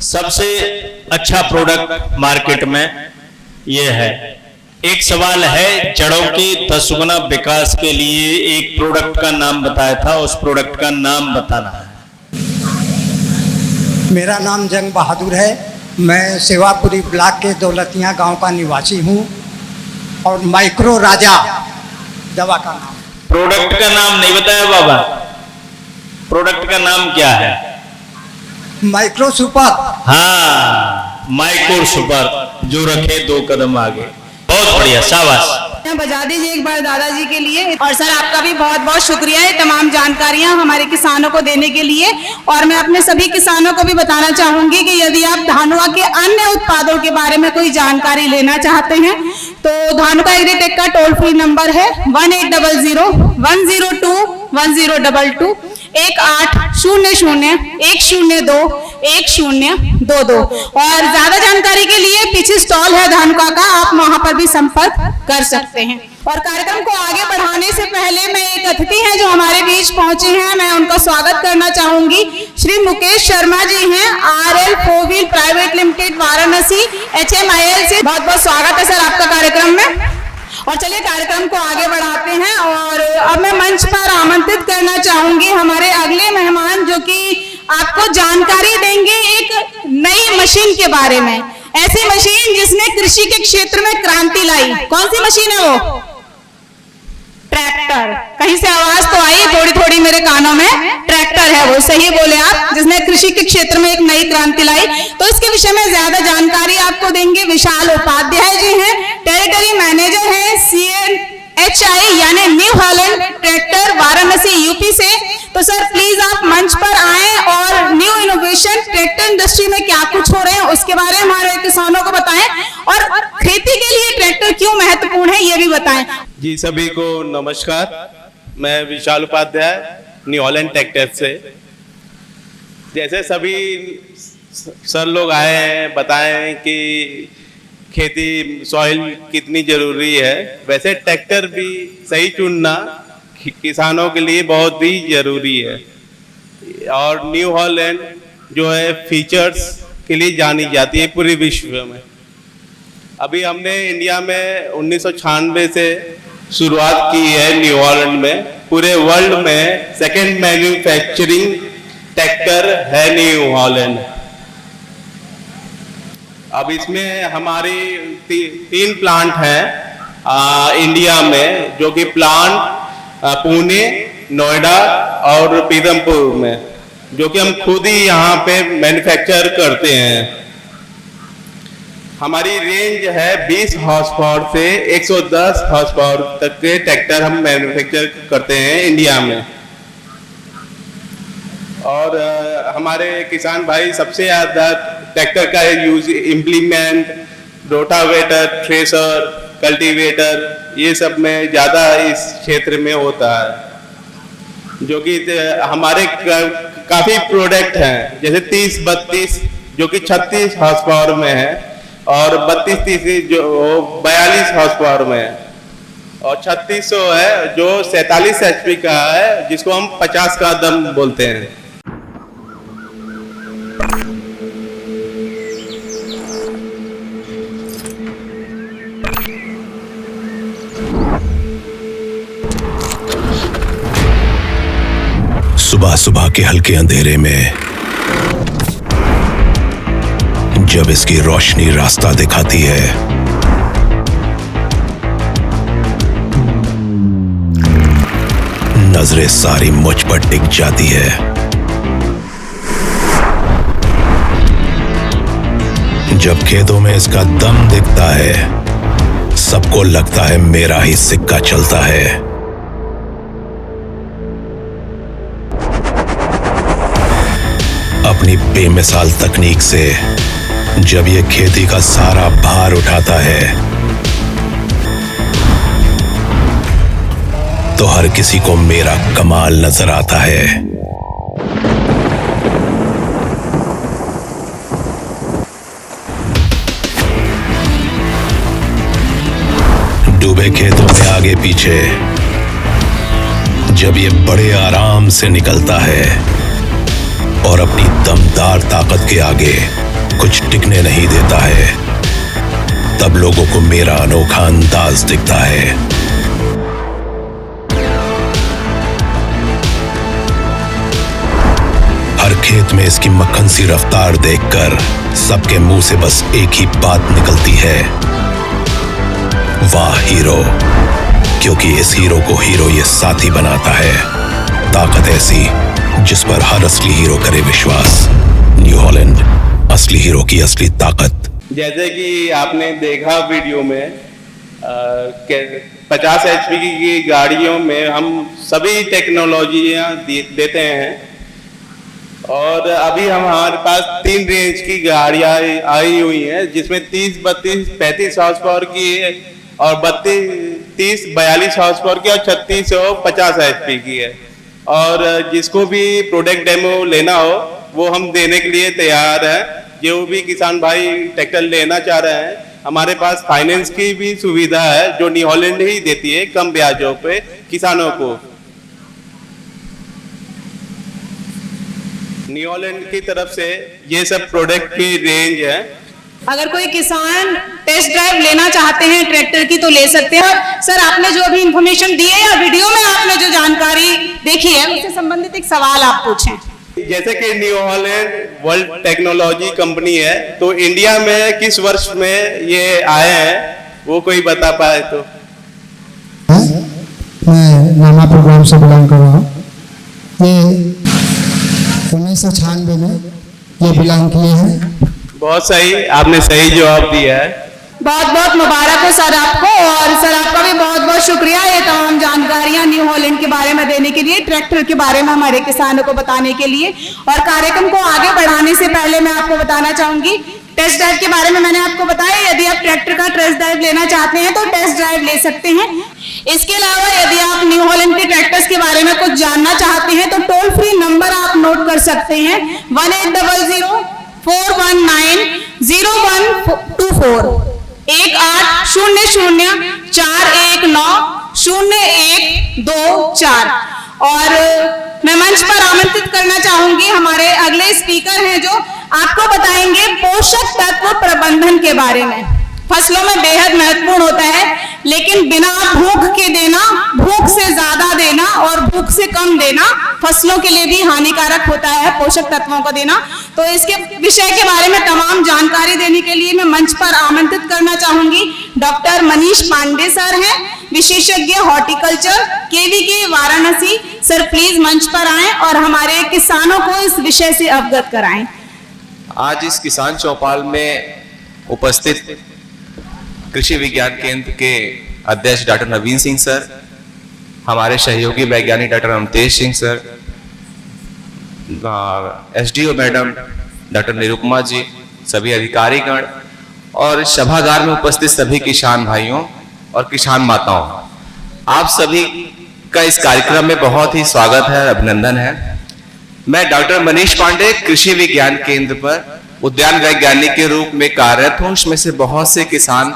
सबसे अच्छा प्रोडक्ट मार्केट में यह है। एक सवाल है, जड़ों के 10 गुना विकास के लिए एक प्रोडक्ट का नाम बताया था, उस प्रोडक्ट का नाम बताना है। मेरा नाम जंग बहादुर है, मैं सेवापुरी ब्लॉक के दौलतिया गांव का निवासी हूं और माइक्रो राजा दवा का नाम। प्रोडक्ट का नाम नहीं बताया बाबा, प्रोडक्ट का नाम क्या है? Micro super. हाँ, माइक्रो सुपर, जो रखे 2 कदम आगे। बहुत बढ़िया, शाबाश। बजा दीजिए एक बार दादाजी के लिए। और सर आपका भी बहुत बहुत शुक्रिया है तमाम जानकारियां हमारे किसानों को देने के लिए। और मैं अपने सभी किसानों को भी बताना चाहूंगी कि यदि आप धानुका के अन्य उत्पादों के बारे में कोई जानकारी लेना चाहते हैं तो धानुका एग्रीटेक का टोल फ्री नंबर है 1800-102-1022 1800-102-1022। और ज्यादा जानकारी के लिए पीछे स्टॉल है धानुका का, आप वहां पर भी संपर्क कर सकते हैं। और कार्यक्रम को आगे बढ़ाने से पहले मैं एक अतिथि हैं जो हमारे बीच पहुंचे हैं, मैं उनका स्वागत करना चाहूंगी। श्री मुकेश शर्मा जी हैं, RL 4 wheel private limited Varanasi HMIL से। बहुत बहुत स्वागत है सर आपका कार्यक्रम में। और चलिए कार्यक्रम को आगे बढ़ाते हैं और अब मैं मंच पर आमंत्रित करना चाहूंगी हमारे अगले मेहमान जो कि आपको जानकारी देंगे एक नई मशीन के बारे में। ऐसी मशीन जिसने कृषि के क्षेत्र में क्रांति लाई। कौन सी मशीन है वो? ट्रैक्टर। कहीं से आवाज तो आई थोड़ी थोड़ी मेरे कानों में, ट्रैक्टर है वो, सही बोले आप, जिसने कृषि के क्षेत्र में एक नई क्रांति लाई। तो इसके विषय में ज्यादा जानकारी आपको देंगे विशाल उपाध्याय जी हैं, टेरिटरी मैनेजर हैं CNHI यानी new Holland tractor Varanasi UP से। तो सर प्लीज आप मंच पर आए और न्यू इनोवेशन ट्रैक्टर इंडस्ट्री में क्या कुछ हो रहे हैं उसके बारे में हमारे किसानों को बताएं और खेती के लिए ट्रैक्टर क्यों महत्वपूर्ण है ये भी बताएं। जी सभी को नमस्कार, मैं विशाल उपाध्याय न्यू हॉलैंड ट्रैक्टर से। जैसे सभी सर लोग आए हैं बताएं कि खेती सॉइल कितनी जरूरी है, वैसे ट्रैक्टर भी सही चुनना किसानों के लिए बहुत ही जरूरी है। और न्यू हॉलैंड जो है फीचर्स के लिए जानी जाती है पूरे विश्व में। अभी हमने इंडिया में 1996 से शुरुआत की है न्यू हॉलैंड में। पूरे वर्ल्ड में सेकंड मैन्युफैक्चरिंग ट्रैक्टर है न्यू हॉलैंड। अब इसमें हमारी 3 प्लांट हैं इंडिया में, जो कि प्लांट पुणे, नोएडा और पीरमपुर में, जो कि हम खुद ही यहाँ पे मैन्युफैक्चर करते हैं। हमारी रेंज है 20 हॉर्स पावर से 110 हॉर्स पावर तक के ट्रैक्टर हम मैन्युफैक्चर करते हैं इंडिया में। और हमारे किसान भाई सबसे ज़्यादा ट्रैक्टर का use implement, rotavator, thresher, cultivator, ये सब में ज़्यादा इस क्षेत्र में होता है। जो कि हमारे काफ़ी प्रोडक्ट हैं, जैसे 30-32 जो कि 36 हॉर्स पावर में है, और 32-30 जो 42 हॉर्स पावर में है, और 3600 है जो 47 HP का है, जिसको हम 50 का दम बोलते हैं। सुबह सुबह के हल्के अंधेरे में जब इसकी रोशनी रास्ता दिखाती है, नजरें सारी मुझ पर टिक जाती है। जब खेतों में इसका दम दिखता है, सबको लगता है मेरा ही सिक्का चलता है। अपनी बेमिसाल तकनीक से जब ये खेती का सारा भार उठाता है, तो हर किसी को मेरा कमाल नजर आता है। डूबे खेतों में आगे पीछे जब ये बड़े आराम से निकलता है और अपनी दमदार ताकत के आगे कुछ टिकने नहीं देता है, तब लोगों को मेरा अनोखा अंदाज दिखता है। हर खेत में इसकी मक्खन सी रफ्तार देखकर सबके मुंह से बस एक ही बात निकलती है, वाह हीरो। क्योंकि इस हीरो को हीरो ये साथी बनाता है। ताकत ऐसी जिस पर हर असली हीरो करे विश्वास। न्यू हॉलैंड, असली हीरो की असली ताकत। जैसे कि आपने देखा वीडियो में 50 HP की गाड़ियों में हम सभी टेक्नोलॉजियाँ देते हैं, और अभी हमारे पास 3 रेंज की गाड़ियाँ आई हुई हैं, जिसमें 30, 32, 35 हॉर्स पावर की है, और 30, 42 हॉर्स पावर की, और 3650 HP की है। और जिसको भी प्रोडक्ट डेमो लेना हो वो हम देने के लिए तैयार हैं। जो भी किसान भाई ट्रैक्टर लेना चाह रहे हैं, हमारे पास फाइनेंस की भी सुविधा है, जो न्यू हॉलैंड ही देती है कम ब्याजों पे किसानों को। न्यू हॉलैंड की तरफ से ये सब प्रोडक्ट की रेंज है। अगर कोई किसान टेस्ट ड्राइव लेना चाहते हैं ट्रैक्टर की तो ले सकते हैं। और सर, आपने जो अभी इंफॉर्मेशन दी है या वीडियो में आपने जो जानकारी देखी है उससे संबंधित एक सवाल आप पूछें। जैसे कि new Holland world technology company है, तो इंडिया में किस वर्ष में ये आए हैं, वो कोई बता पाए तो। मैं नामा प्रोग्राम से बिलोंग कर रहा हूँ। ये 1996 में ये बिलोंग किए हैं। बहुत सही, आपने सही जवाब दिया है। बहुत बहुत मुबारक हो सर आपको, और सर आपका भी बहुत बहुत शुक्रिया ये तमाम जानकारियां न्यू हॉलैंड के बारे में देने के लिए, ट्रैक्टर के बारे में हमारे किसानों को बताने के लिए। और कार्यक्रम को आगे बढ़ाने से पहले मैं आपको बताना चाहूंगी टेस्ट ड्राइव के बारे में। मैंने आपको बताया यदि आप ट्रैक्टर का टेस्ट ड्राइव लेना चाहते हैं तो टेस्ट ड्राइव ले सकते हैं। इसके अलावा यदि आप न्यू हॉलैंड के ट्रैक्टर्स के बारे में कुछ जानना चाहते हैं तो टोल फ्री नंबर आप नोट कर सकते हैं 1800-419-0124 1800-419-0124। और मैं मंच पर आमंत्रित करना चाहूंगी हमारे अगले स्पीकर हैं जो आपको बताएंगे पोषक तत्व प्रबंधन के बारे में। फसलों में बेहद महत्वपूर्ण होता है, लेकिन बिना भूख के देना, भूख से ज्यादा देना और भूख से कम देना फसलों के लिए भी हानिकारक होता है, पोषक तत्वों को देना। तो इसके विषय के बारे में तमाम जानकारी देने के लिए मैं मंच पर आमंत्रित करना चाहूंगी डॉक्टर मनीष पांडे सर हैं, विशेषज्ञ horticulture, KVK Varanasi. Sir please मंच पर आएं और हमारे किसानों को इस विषय से अवगत कराएं। आज इस किसान चौपाल में उपस्थित कृषि विज्ञान केंद्र के अध्यक्ष डॉक्टर नवीन सिंह सर, हमारे सहयोगी वैज्ञानिक doctor Amtesh Singh sir, SDO madam doctor Nirupama ji, सभी अधिकारीगण और सभागार में उपस्थित सभी किसान भाइयों और किसान माताओं, आप सभी का इस कार्यक्रम में बहुत ही स्वागत है, अभिनंदन है। मैं डॉक्टर मनीष पांडे कृषि विज्ञान केंद्र पर उद्यान वैज्ञानिक के रूप में कार्यरत हूँ। इसमें से बहुत से किसान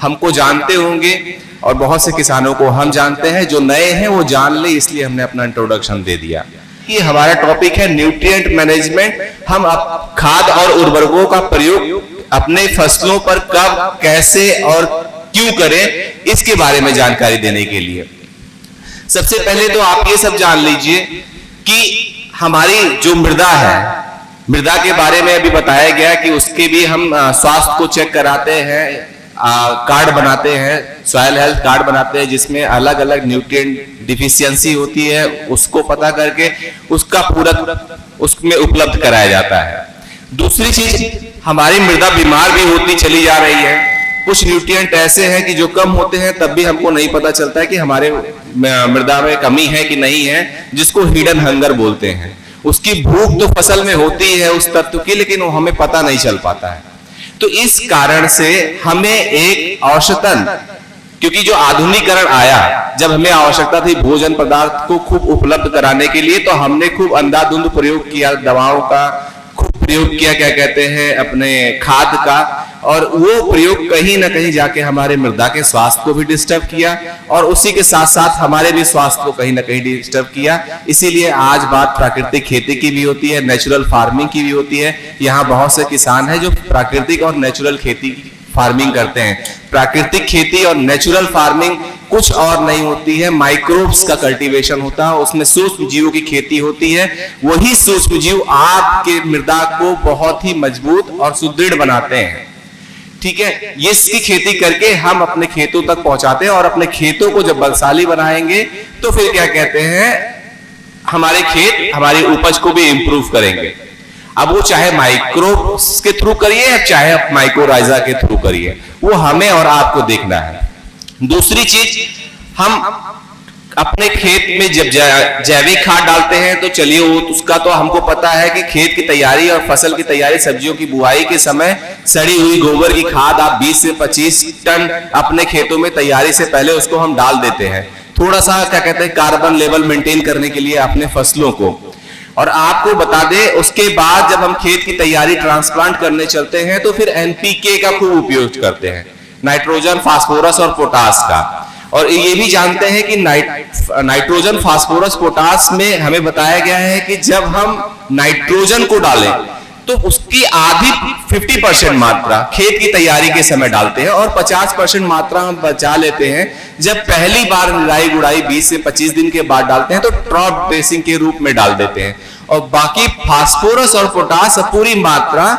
हमको जानते होंगे और बहुत से किसानों को हम जानते हैं। जो नए हैं वो जान ले, इसलिए हमने अपना इंट्रोडक्शन दे दिया। ये हमारा टॉपिक है न्यूट्रिएंट मैनेजमेंट। हम खाद और उर्वरकों का प्रयोग अपने फसलों पर कब, कैसे और क्यों करें, इसके बारे में जानकारी देने के लिए सबसे पहले तो आप ये सब जान लीजिए कि हमारी जो मृदा है, मृदा के बारे में अभी बताया गया कि उसके भी हम स्वास्थ्य को चेक कराते हैं, कार्ड बनाते हैं, सॉइल हेल्थ कार्ड बनाते हैं, जिसमें अलग अलग न्यूट्रिएंट डिफिशियंसी होती है उसको पता करके उसका पूरक उसमें उपलब्ध कराया जाता है। दूसरी चीज, हमारी मृदा बीमार भी होती चली जा रही है। कुछ न्यूट्रिएंट ऐसे हैं कि जो कम होते हैं तब भी हमको नहीं पता चलता है कि हमारे मृदा में कमी है कि नहीं है, जिसको हिडन हंगर बोलते हैं। उसकी भूख तो फसल में होती है उस तत्व की, लेकिन वो हमें पता नहीं चल पाता है। तो इस कारण से हमें एक औषधन, क्योंकि जो आधुनिकीकरण आया, जब हमें आवश्यकता थी भोजन पदार्थ को खूब उपलब्ध कराने के लिए, तो हमने खूब अंधाधुंध प्रयोग किया, दवाओं का खूब प्रयोग किया, क्या कहते हैं, अपने खाद का, और वो प्रयोग कहीं ना कहीं जाके हमारे मृदा के स्वास्थ्य को भी डिस्टर्ब किया और उसी के साथ साथ हमारे भी स्वास्थ्य को कहीं ना कहीं डिस्टर्ब किया। इसीलिए आज बात प्राकृतिक खेती की भी होती है, नेचुरल फार्मिंग की भी होती है। यहाँ बहुत से किसान हैं जो प्राकृतिक और नेचुरल खेती फार्मिंग करते हैं। प्राकृतिक खेती और नेचुरल फार्मिंग कुछ और नहीं होती है, माइक्रोब्स का कल्टीवेशन होता है, उसमें सूक्ष्म जीवों की खेती होती है। वही सूक्ष्म जीव आपके मृदा को बहुत ही मजबूत और सुदृढ़ बनाते हैं। ठीक है, ये इसकी खेती करके हम अपने खेतों तक पहुंचाते हैं और अपने खेतों को जब बलशाली बनाएंगे तो फिर क्या कहते हैं, हमारे खेत हमारी उपज को भी इंप्रूव करेंगे। अब वो चाहे माइक्रोब्स के थ्रू करिए या चाहे माइक्रोराइजा के थ्रू करिए, वो हमें और आपको देखना है। दूसरी चीज, हम अपने खेत में जब जैविक खाद डालते हैं तो चलिए वो उसका तो हमको पता है कि खेत की तैयारी और फसल की तैयारी, सब्जियों की बुआई के समय सड़ी हुई गोबर की खाद आप 20 से 25 टन अपने खेतों में तैयारी से पहले उसको हम डाल देते हैं, थोड़ा सा क्या कहते हैं कार्बन लेवल मेंटेन करने के लिए अपने फसलों को। और आपको बता दें, उसके बाद जब हम खेत की तैयारी ट्रांसप्लांट करने चलते हैं तो फिर एनपीके का खूब उपयोग करते हैं, नाइट्रोजन, फास्फोरस और पोटास का। और ये भी जानते हैं कि नाइट्रोजन, फास्फोरस, पोटास में हमें बताया गया है कि जब हम नाइट्रोजन को डालें तो उसकी आधी 50% मात्रा खेत की तैयारी के समय डालते हैं और 50% मात्रा हम बचा लेते हैं जब पहली बार निराई गुड़ाई 20 से 25 दिन के बाद डालते हैं तो क्रॉप ड्रेसिंग के रूप में डाल देते हैं। और बाकी फास्फोरस और पोटास पूरी मात्रा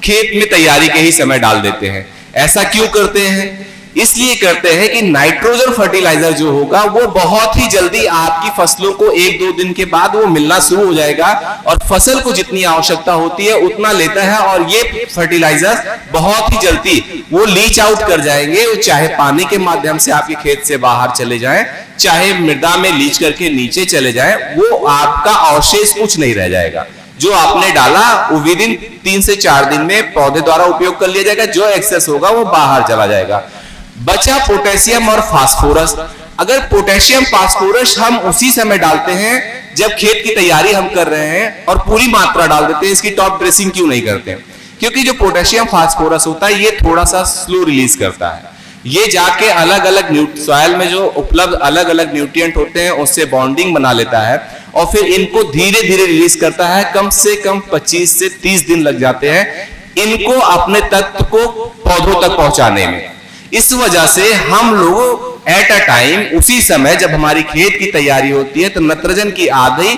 खेत में तैयारी के ही समय डाल देते हैं। ऐसा क्यों करते हैं? इसलिए करते हैं कि नाइट्रोजन फर्टिलाइजर जो होगा वो बहुत ही जल्दी आपकी फसलों को 1-2 दिन के बाद वो मिलना शुरू हो जाएगा और फसल को जितनी आवश्यकता होती है उतना लेता है और ये फर्टिलाइजर बहुत ही जल्दी वो लीच आउट कर जाएंगे, चाहे पानी के माध्यम से आपके खेत से बाहर चले जाएं, चाहे मृदा में लीच करके नीचे चले जाएं, वो आपका अवशेष कुछ नहीं रह जाएगा। जो आपने डाला वो विद इन 3 से 4 दिन में पौधे द्वारा उपयोग कर लिया जाएगा, जो एक्सेस होगा वो बाहर चला जाएगा। बचा पोटेशियम और फास्फोरस। अगर पोटेशियम फास्फोरस हम उसी समय डालते हैं जब खेत की तैयारी हम कर रहे हैं और पूरी मात्रा डाल देते हैं, इसकी टॉप ड्रेसिंग क्यों नहीं करते हैं? क्योंकि जो पोटेशियम फास्फोरस होता है ये थोड़ा सा स्लो रिलीज करता है, ये जाके अलग अलग सॉइल में जो उपलब्ध अलग अलग न्यूट्रिएंट होते हैं उससे बॉन्डिंग बना लेता है और फिर इनको धीरे धीरे रिलीज करता है। कम से कम 25 से 30 दिन लग जाते हैं इनको अपने तत्व को पौधों तक पहुंचाने में। इस वजह से हम लोग एट अ टाइम उसी समय जब हमारी खेत की तैयारी होती है तो नाइट्रोजन की आधी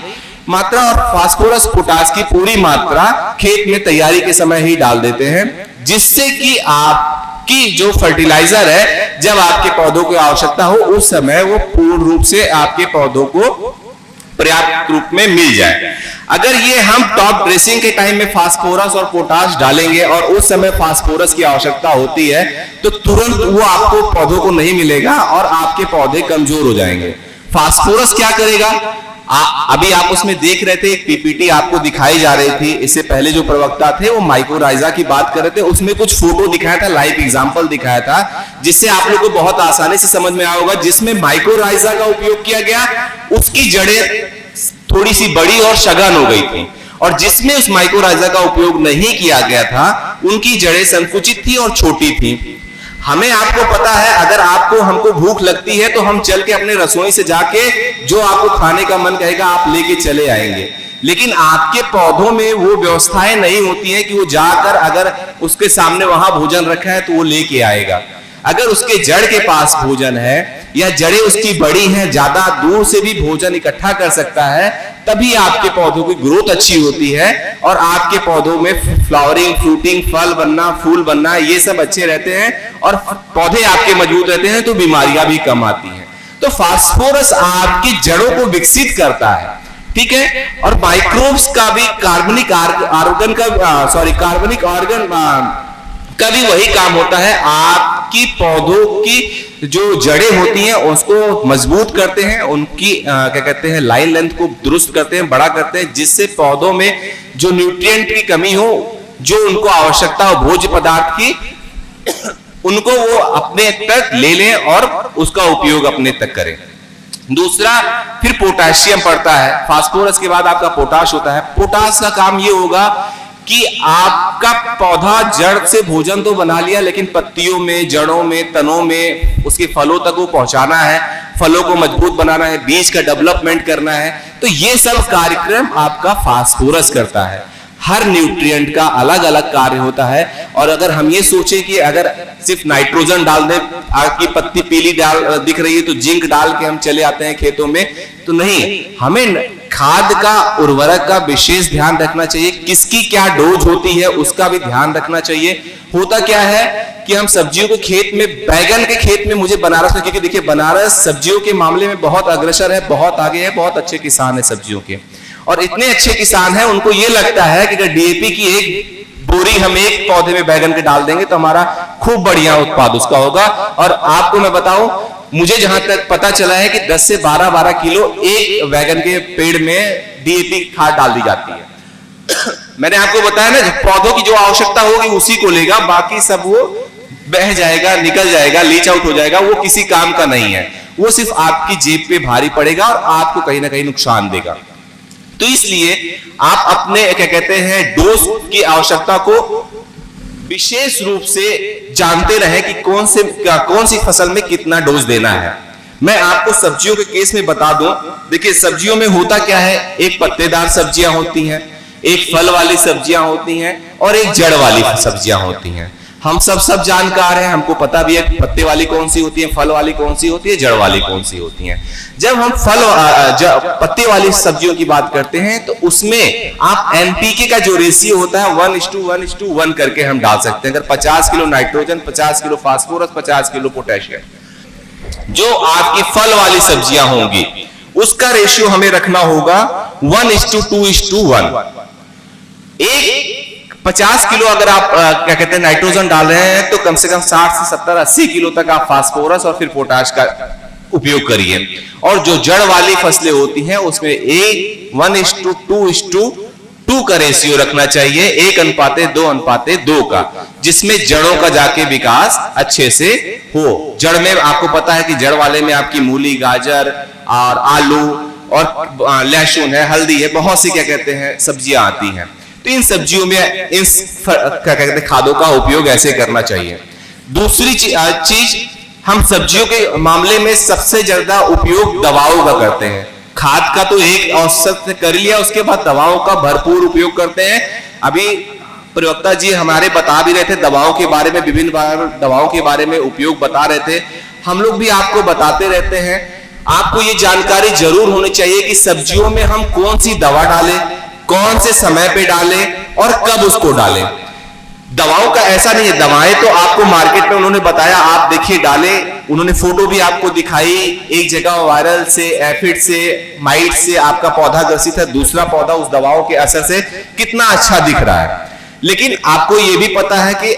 मात्रा और फास्फोरस पोटास की पूरी मात्रा खेत में तैयारी के समय ही डाल देते हैं, जिससे कि आपकी जो फर्टिलाइजर है जब आपके पौधों की आवश्यकता हो उस समय वो पूर्ण रूप से आपके पौधों को पर्याप्त रूप में मिल जाए। अगर ये हम टॉप ड्रेसिंग के टाइम में फास्फोरस और पोटाश डालेंगे और उस समय फास्फोरस की आवश्यकता होती है तो तुरंत वो आपको पौधों को नहीं मिलेगा और आपके पौधे कमजोर हो जाएंगे। फास्फोरस क्या करेगा? अभी आप उसमें देख रहे थे, एक पीपीटी आपको दिखाई जा रही थी, इससे पहले जो प्रवक्ता थे वो माइक्रोराइजा की बात कर रहे थे, उसमें कुछ फोटो दिखाया था, लाइव एग्जांपल दिखाया था, जिससे आप लोग को बहुत आसानी से समझ में आया होगा। जिसमें माइक्रोराइजा का उपयोग किया गया उसकी जड़ें थोड़ी सी बड़ी और सघन हो गई थी, और जिसमें उस माइक्रोराइजा का उपयोग नहीं किया गया था उनकी जड़ें संकुचित थी और छोटी थी। हमें आपको पता है, अगर आपको हमको भूख लगती है तो हम चल के अपने रसोई से जाके जो आपको खाने का मन कहेगा आप लेके चले आएंगे, लेकिन आपके पौधों में वो व्यवस्थाएं नहीं होती हैं कि वो जाकर अगर उसके सामने वहां भोजन रखा है तो वो लेके आएगा। अगर उसके जड़ के पास भोजन है या जड़ें उसकी बड़ी हैं, ज्यादा दूर से भी भोजन इकट्ठा कर सकता है, तभी आपके पौधों की ग्रोथ अच्छी होती है और आपके पौधों में फ्लावरिंग, फ्रूटिंग, फल बनना, फूल बनना, ये सब अच्छे रहते हैं और पौधे आपके मजबूत रहते हैं तो बीमारियां भी कम आती हैं। तो फास्फोरस आपकी जड़ों को विकसित करता है, ठीक है। और माइक्रोब्स का भी कार्बनिक ऑर्गन का भी वही काम होता है, आपकी पौधों की जो जड़ें होती हैं उसको मजबूत करते हैं, उनकी क्या कहते हैं लाइन लेंथ को दुरुस्त करते हैं, बड़ा करते हैं, जिससे पौधों में जो न्यूट्रिएंट की कमी हो, जो उनको आवश्यकता हो भोज्य पदार्थ की, उनको वो अपने तक ले लें और उसका उपयोग अपने तक करें। दूसरा फिर पोटाशियम पड़ता है, फास्फोरस के बाद आपका पोटाश होता है। पोटाश का काम ये होगा कि आपका पौधा जड़ से भोजन तो बना लिया, लेकिन पत्तियों में, जड़ों में, तनों में, उसके फलों तक वो पहुंचाना है, फलों को मजबूत बनाना है, बीज का डेवलपमेंट करना है। तो ये सब कार्यक्रम आपका फास्फोरस करता है। हर न्यूट्रिएंट का अलग अलग कार्य होता है। और अगर हम ये सोचें कि अगर सिर्फ नाइट्रोजन डाल दें, आपकी पत्ती पीली दिख रही है तो जिंक डाल के हम चले आते हैं खेतों में, तो नहीं, हमें खाद का, उर्वरक का विशेष ध्यान रखना चाहिए। किसकी क्या डोज होती है उसका भी ध्यान रखना चाहिए। होता क्या है कि हम सब्जियों के खेत में, बैगन के खेत में, मुझे बनारस में, क्योंकि देखिए बनारस सब्जियों के मामले में बहुत अग्रसर है, बहुत आगे है, बहुत अच्छे किसान है सब्जियों के, और इतने अच्छे किसान हैं, उनको ये लगता है कि अगर डीएपी की एक बोरी हम एक पौधे में बैगन के डाल देंगे तो हमारा खूब बढ़िया उत्पाद उसका होगा। और आपको मैं बताऊं, मुझे जहां तक पता चला है कि 10 से 12 किलो एक बैगन के पेड़ में डीएपी खाद डाल दी जाती है। मैंने आपको बताया ना, पौधों की जो आवश्यकता होगी उसी को लेगा, बाकी सब वो बह जाएगा, निकल जाएगा, लीच आउट हो जाएगा, वो किसी काम का नहीं है, वो सिर्फ आपकी जेब पे भारी पड़ेगा और आपको कहीं ना कहीं नुकसान देगा। तो इसलिए आप अपने क्या कहते हैं डोज की आवश्यकता को विशेष रूप से जानते रहें कि कौन सी फसल में कितना डोज देना है। मैं आपको सब्जियों के केस में बता दूं, देखिए सब्जियों में होता क्या है, एक पत्तेदार सब्जियां होती हैं, एक फल वाली सब्जियां होती हैं और एक जड़ वाली सब्जियां होती हैं। हम सब जानकार हैं, हमको पता भी है पत्ते वाली कौन सी होती है, फल वाली कौन सी होती है, जड़ वाली कौन सी होती है। जब हम पत्ते वाली सब्जियों की बात करते हैं तो उसमें आप एनपीके का जो रेशियो होता है 1:1:1 करके हम डाल सकते हैं। अगर 50 kilo nitrogen, 50 kilo phosphorus, 50 kilo potassium, जो आपकी फल वाली सब्जियां होंगी उसका रेशियो हमें रखना होगा 1:2:1। एक 50 किलो अगर आप क्या कहते हैं नाइट्रोजन डाल रहे हैं तो कम से कम 60 से 70, 80 किलो तक आप फास्फोरस और फिर पोटाश का उपयोग करिए। और जो जड़ वाली फसलें होती हैं उसमें 1:2:2 का रेशियो रखना चाहिए, 1:2:2 का, जिसमें जड़ों का जाके विकास अच्छे से हो। जड़ में आपको पता है कि जड़ वाले में आपकी मूली, गाजर और आलू और लहसुन है, हल्दी है, बहुत सी क्या कहते हैं सब्जियां आती हैं। तो इन सब्जियों में इस क्या कहते हैं खादों का उपयोग ऐसे करना चाहिए। दूसरी चीज, हम सब्जियों के मामले में सबसे ज्यादा उपयोग दवाओं का करते हैं। खाद का तो एक औसत से कर लिया, उसके बाद दवाओं का भरपूर उपयोग करते हैं। अभी प्रवक्ता जी हमारे बता भी रहे थे दवाओं के बारे में, विभिन्न दवाओं के बारे में उपयोग बता रहे थे। हम लोग भी आपको बताते रहते हैं। आपको ये जानकारी जरूर होनी चाहिए कि सब्जियों में हम कौन सी दवा डालें, कौन से समय पे डालें और कब उसको डालें। दवाओं का ऐसा नहीं है, दवाएं तो आपको मार्केट में उन्होंने बताया, आप देखिए डालें, उन्होंने फोटो भी आपको दिखाई, एक जगह वायरल से, एफिड से, माइट से आपका पौधा ग्रसित है, दूसरा पौधा उस दवाओं के असर से कितना अच्छा दिख रहा है। लेकिन आपको यह भी पता है कि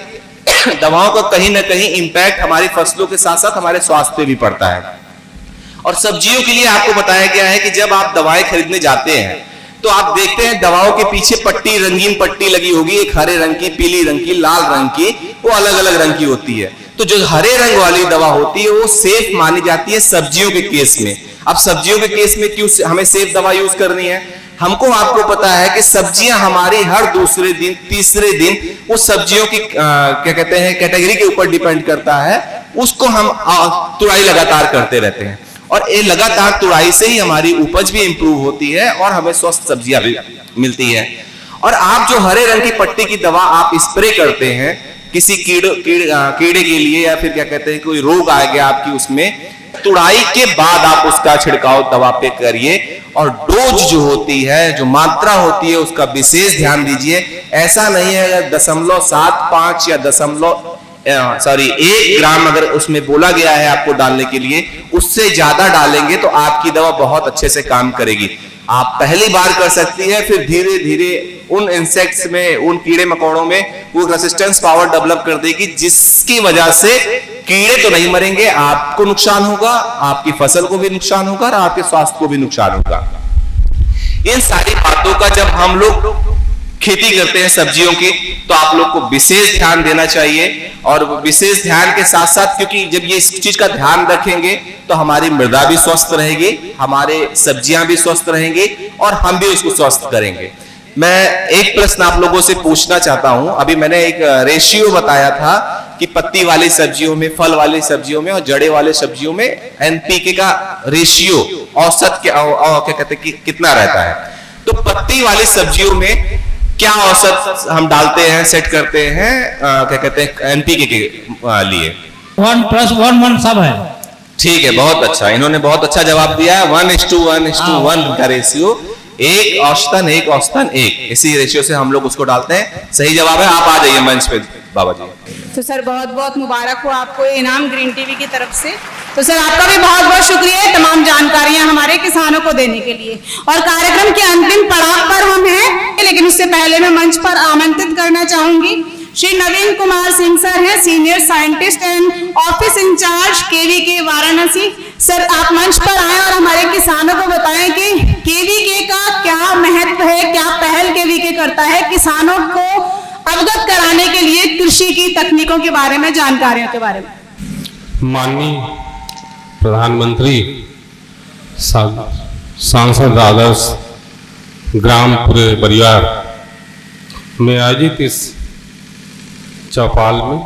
दवाओं का कहीं ना कहीं इंपैक्ट हमारी फसलों के साथ साथ हमारे स्वास्थ्य पे भी पड़ता है। और सब्जियों के लिए आपको बताया गया है कि जब आप दवाएं खरीदने जाते हैं तो आप देखते हैं दवाओं के पीछे पट्टी, रंगीन पट्टी लगी होगी, एक हरे रंग की, पीली रंग की, लाल रंग की, वो अलग अलग रंग की होती है। तो जो हरे रंग वाली दवा होती है वो सेफ मानी जाती है सब्जियों के केस में। अब सब्जियों के केस में क्यों हमें सेफ दवा यूज करनी है? हमको आपको पता है कि सब्जियां हमारी हर दूसरे दिन, तीसरे दिन उस सब्जियों की क्या कहते हैं कैटेगरी के ऊपर डिपेंड करता है, उसको हम तुड़ाई लगातार करते रहते हैं और ये लगातार तुड़ाई से ही हमारी उपज भी इंप्रूव होती है और हमें स्वस्थ सब्जियां भी मिलती है। और आप जो हरे रंग की पट्टी की दवा आप स्प्रे करते हैं किसी कीड़े के लिए या फिर क्या कहते हैं कोई रोग आ गया आपकी, उसमें तुड़ाई के बाद आप उसका छिड़काव दवा पे करिए। और डोज जो होती है, जो मात्रा होती है, उसका विशेष ध्यान दीजिए। ऐसा नहीं है 0.75 या सॉरी 1 ग्राम अगर उसमें बोला गया है आपको डालने के लिए, उससे ज्यादा डालेंगे तो आपकी दवा बहुत अच्छे से काम करेगी। आप पहली बार कर सकती है, फिर धीरे धीरे उन इंसेक्ट्स में, उन कीड़े मकोड़ों में वो रेसिस्टेंस पावर डेवलप कर देगी, जिसकी वजह से कीड़े तो नहीं मरेंगे, आपको नुकसान होगा, आपकी फसल को भी नुकसान होगा और आपके स्वास्थ्य को भी नुकसान होगा। इन सारी बातों का जब हम लोग खेती करते हैं सब्जियों की, तो आप लोग को विशेष ध्यान देना चाहिए। और विशेष ध्यान के साथ साथ, क्योंकि जब ये इस चीज का ध्यान रखेंगे तो हमारी मृदा भी स्वस्थ रहेगी, हमारे सब्जियां भी स्वस्थ रहेंगी और हम भी उसको स्वस्थ करेंगे। मैं एक प्रश्न आप लोगों से पूछना चाहता हूं। अभी मैंने एक रेशियो बताया था कि पत्ती वाली सब्जियों में, फल वाली सब्जियों में और जड़े वाले सब्जियों में एनपीके का रेशियो औसत क्या कहते हैं कितना रहता है। तो पत्ती वाली सब्जियों में क्या औसत हम डालते हैं, सेट करते हैं, क्या कहते हैं एनपीके के लिए? 1+1 सब है। ठीक है, बहुत अच्छा, इन्होंने बहुत अच्छा जवाब दिया है। 1:1:1 का रेशियो, 1 औसतन 1 इसी रेशियो से हम लोग उसको डालते हैं। सही जवाब है। आप आ जाइए मंच पे बाबा जी। तो सर बहुत बहुत मुबारक हो आपको ये इनाम ग्रीन टीवी की तरफ से। तो सर आपका भी बहुत बहुत शुक्रिया तमाम जानकारियां हमारे किसानों को देने के लिए। और कार्यक्रम के अंतिम पड़ाव पर हम हैं, लेकिन उससे पहले मैं मंच पर आमंत्रित करना चाहूंगी श्री नवीन कुमार सिंह सर हैं, senior scientist and office incharge KVK Varanasi. सर आप मंच पर आए और हमारे किसानों को बताएं कि केवीके का क्या महत्व है, क्या पहल केवीके करता है किसानों को अवगत कराने के लिए कृषि की तकनीकों के बारे में, जानकारियों के बारे में। माननीय प्रधानमंत्री सांसद आदर्श ग्राम पूरे परिवार में आयोजित इस चौपाल में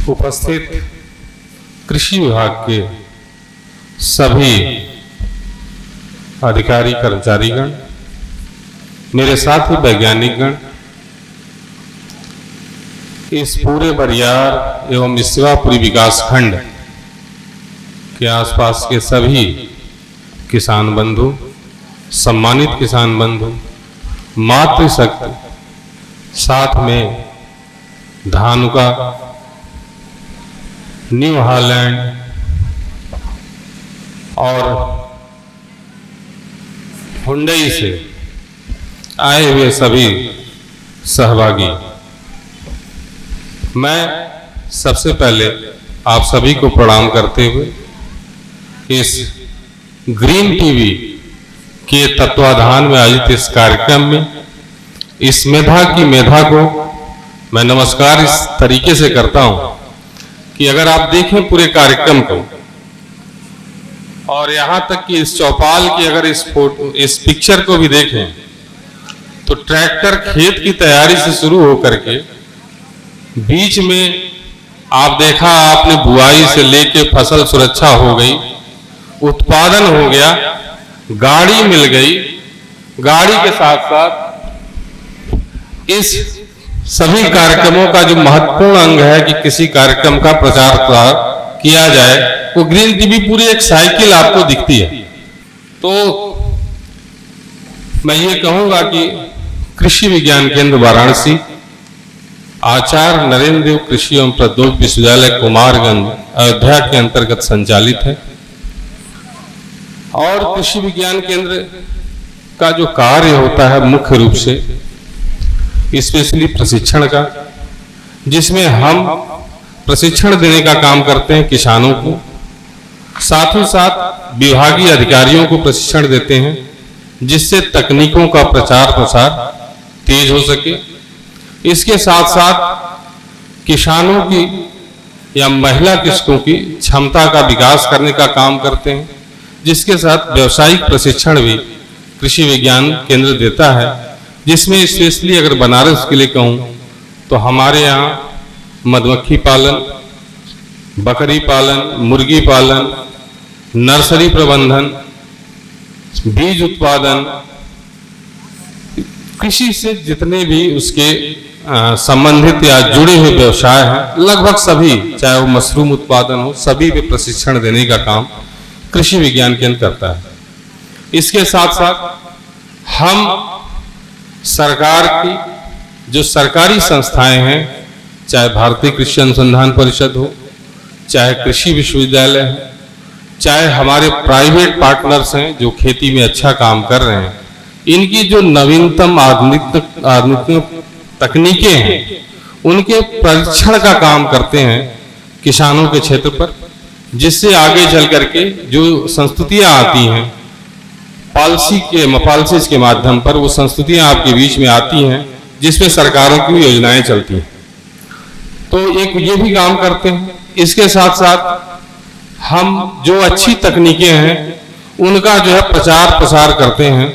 उपस्थित कृषि विभाग के सभी अधिकारी कर्मचारीगण, मेरे साथी वैज्ञानिकगण, इस पूरे बरियार एवं शिवापुरी विकास खंड के आसपास के सभी किसान बंधु, सम्मानित किसान बंधु, मातृशक्ति, साथ में धानुका, न्यू हॉलैंड और हुंडई से आए हुए सभी सहभागी, मैं सबसे पहले आप सभी को प्रणाम करते हुए इस ग्रीन टीवी के तत्वाधान में आयोजित इस कार्यक्रम में इस मेधा की मेधा को मैं नमस्कार इस तरीके से करता हूं कि अगर आप देखें पूरे कार्यक्रम को और यहां तक कि इस चौपाल की अगर इस पिक्चर को भी देखें तो ट्रैक्टर खेत की तैयारी से शुरू होकर के बीच में आप देखा आपने बुआई से लेके फसल सुरक्षा हो गई, उत्पादन हो गया, गाड़ी मिल गई, गाड़ी के साथ साथ इस सभी कार्यक्रमों का जो महत्वपूर्ण अंग है कि किसी कार्यक्रम का प्रचार किया जाए, वो ग्रीन टीवी पूरी एक साइकिल आपको दिखती है। तो मैं ये कहूंगा कि कृषि विज्ञान केंद्र वाराणसी, आचार्य नरेंद्र देव कृषि एवं प्रौद्योगिकी विश्वविद्यालय कुमारगंज अयोध्या के अंतर्गत संचालित है। और कृषि विज्ञान केंद्र का जो कार्य होता है मुख्य रूप से स्पेशली प्रशिक्षण का, जिसमें हम प्रशिक्षण देने का काम करते हैं किसानों को, साथ ही साथ विभागीय अधिकारियों को प्रशिक्षण देते हैं जिससे तकनीकों का प्रचार प्रसार तेज हो सके। इसके साथ साथ किसानों की या महिला कृषकों की क्षमता का विकास करने का काम करते हैं, जिसके साथ व्यावसायिक प्रशिक्षण भी कृषि विज्ञान केंद्र देता है, जिसमें स्पेशली अगर बनारस के लिए कहूँ तो हमारे यहाँ मधुमक्खी पालन, बकरी पालन, मुर्गी पालन, नर्सरी प्रबंधन, बीज उत्पादन, कृषि से जितने भी उसके संबंधित या जुड़े हुए व्यवसाय हैं लगभग सभी, चाहे वो मशरूम उत्पादन हो, सभी पे प्रशिक्षण देने का काम कृषि विज्ञान केंद्र करता है। इसके साथ साथ हम सरकार की जो सरकारी संस्थाएं हैं, चाहे भारतीय कृषि अनुसंधान परिषद हो, चाहे कृषि विश्वविद्यालय हो, चाहे हमारे प्राइवेट पार्टनर्स हैं जो खेती में अच्छा काम कर रहे हैं, इनकी जो नवीनतम आधुनिक तकनीकें हैं उनके परीक्षण का काम करते हैं किसानों के क्षेत्र पर, जिससे आगे चल करके जो संस्तुतियां आती हैं पॉलिसीज के माध्यम पर, वो संस्तुतियां आपके बीच में आती हैं जिसमें सरकारों की योजनाएं चलती हैं। तो एक ये भी काम करते हैं। इसके साथ साथ हम जो अच्छी तकनीकें हैं उनका जो है प्रचार प्रसार करते हैं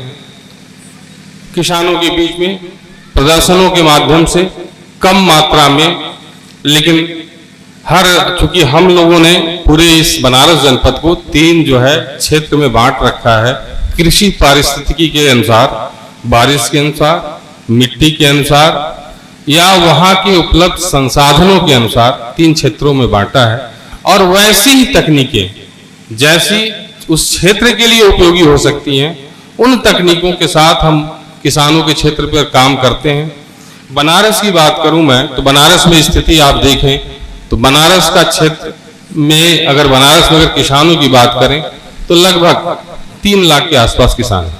किसानों के बीच में, प्रदर्शनों के माध्यम से, कम मात्रा में, लेकिन चूंकि हम लोगों ने पूरे इस बनारस जनपद को 3 जो है क्षेत्र में बांट रखा है, कृषि पारिस्थितिकी के अनुसार, बारिश के अनुसार, मिट्टी के अनुसार या वहां के उपलब्ध संसाधनों के अनुसार 3 क्षेत्रों में बांटा है। और वैसी ही तकनीकें जैसी उस क्षेत्र के लिए उपयोगी हो सकती हैं, उन तकनीकों के साथ हम किसानों के क्षेत्र पर काम करते हैं। बनारस की बात करूं मैं तो बनारस में स्थिति आप देखें तो बनारस का क्षेत्र में अगर बनारस में अगर किसानों की बात करें तो लगभग 3 लाख के आसपास किसान हैं,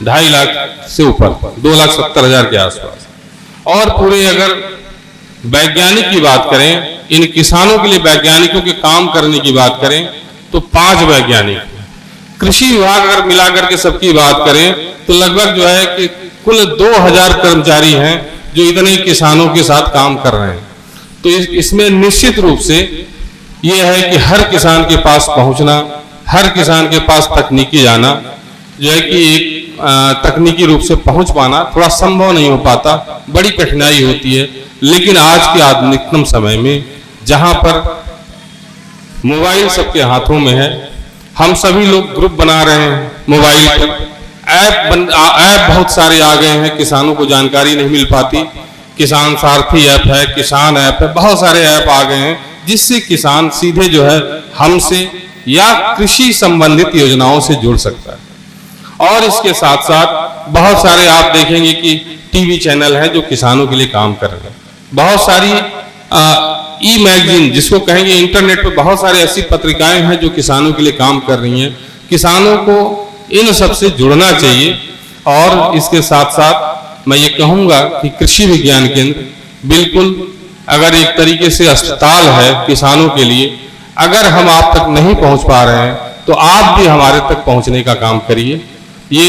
2.5 लाख से ऊपर, 2,70,000 के आसपास। और पूरे अगर वैज्ञानिक की बात करें, इन किसानों के लिए वैज्ञानिकों के काम करने की बात करें तो 5 वैज्ञानिक, कृषि विभाग अगर मिलाकर के सबकी बात करें तो लगभग जो है कि कुल 2,000 कर्मचारी हैं जो इतने किसानों के साथ काम कर रहे हैं। तो इसमें निश्चित रूप से यह है कि हर किसान के पास पहुंचना, हर किसान के पास तकनीकी जाना, जो है कि एक तकनीकी रूप से पहुंच पाना थोड़ा संभव नहीं हो पाता, बड़ी कठिनाई होती है। लेकिन आज के आधुनिकतम समय में जहां पर मोबाइल सबके हाथों में है, हम सभी लोग ग्रुप बना रहे हैं मोबाइल पर, ऐप बहुत सारे आ गए हैं, किसानों को जानकारी नहीं मिल पाती। किसान सारथी ऐप है, किसान ऐप है, बहुत सारे ऐप आ गए हैं जिससे किसान सीधे जो है हमसे या कृषि संबंधित योजनाओं से जुड़ सकता है। और इसके साथ साथ बहुत सारे आप देखेंगे कि टीवी चैनल हैं जो किसानों के लिए काम कर रहे हैं। बहुत सारी ई मैगजीन जिसको कहेंगे, इंटरनेट पर बहुत सारी ऐसी पत्रिकाएं हैं जो किसानों के लिए काम कर रही हैं। किसानों को इन सब से जुड़ना चाहिए। और इसके साथ साथ मैं ये कहूँगा कि कृषि विज्ञान केंद्र बिल्कुल अगर एक तरीके से अस्पताल है किसानों के लिए, अगर हम आप तक नहीं पहुँच पा रहे हैं तो आप भी हमारे तक पहुँचने का काम करिए। ये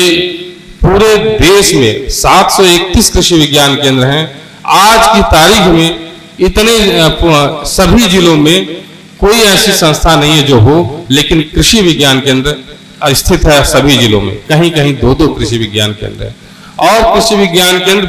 पूरे देश में 731 कृषि विज्ञान केंद्र हैं। आज की तारीख में इतने सभी जिलों में कोई ऐसी संस्था नहीं है जो हो, लेकिन कृषि विज्ञान केंद्र स्थित है सभी जिलों में, कहीं कहीं 2-2 कृषि विज्ञान केंद्र है। और कृषि विज्ञान केंद्र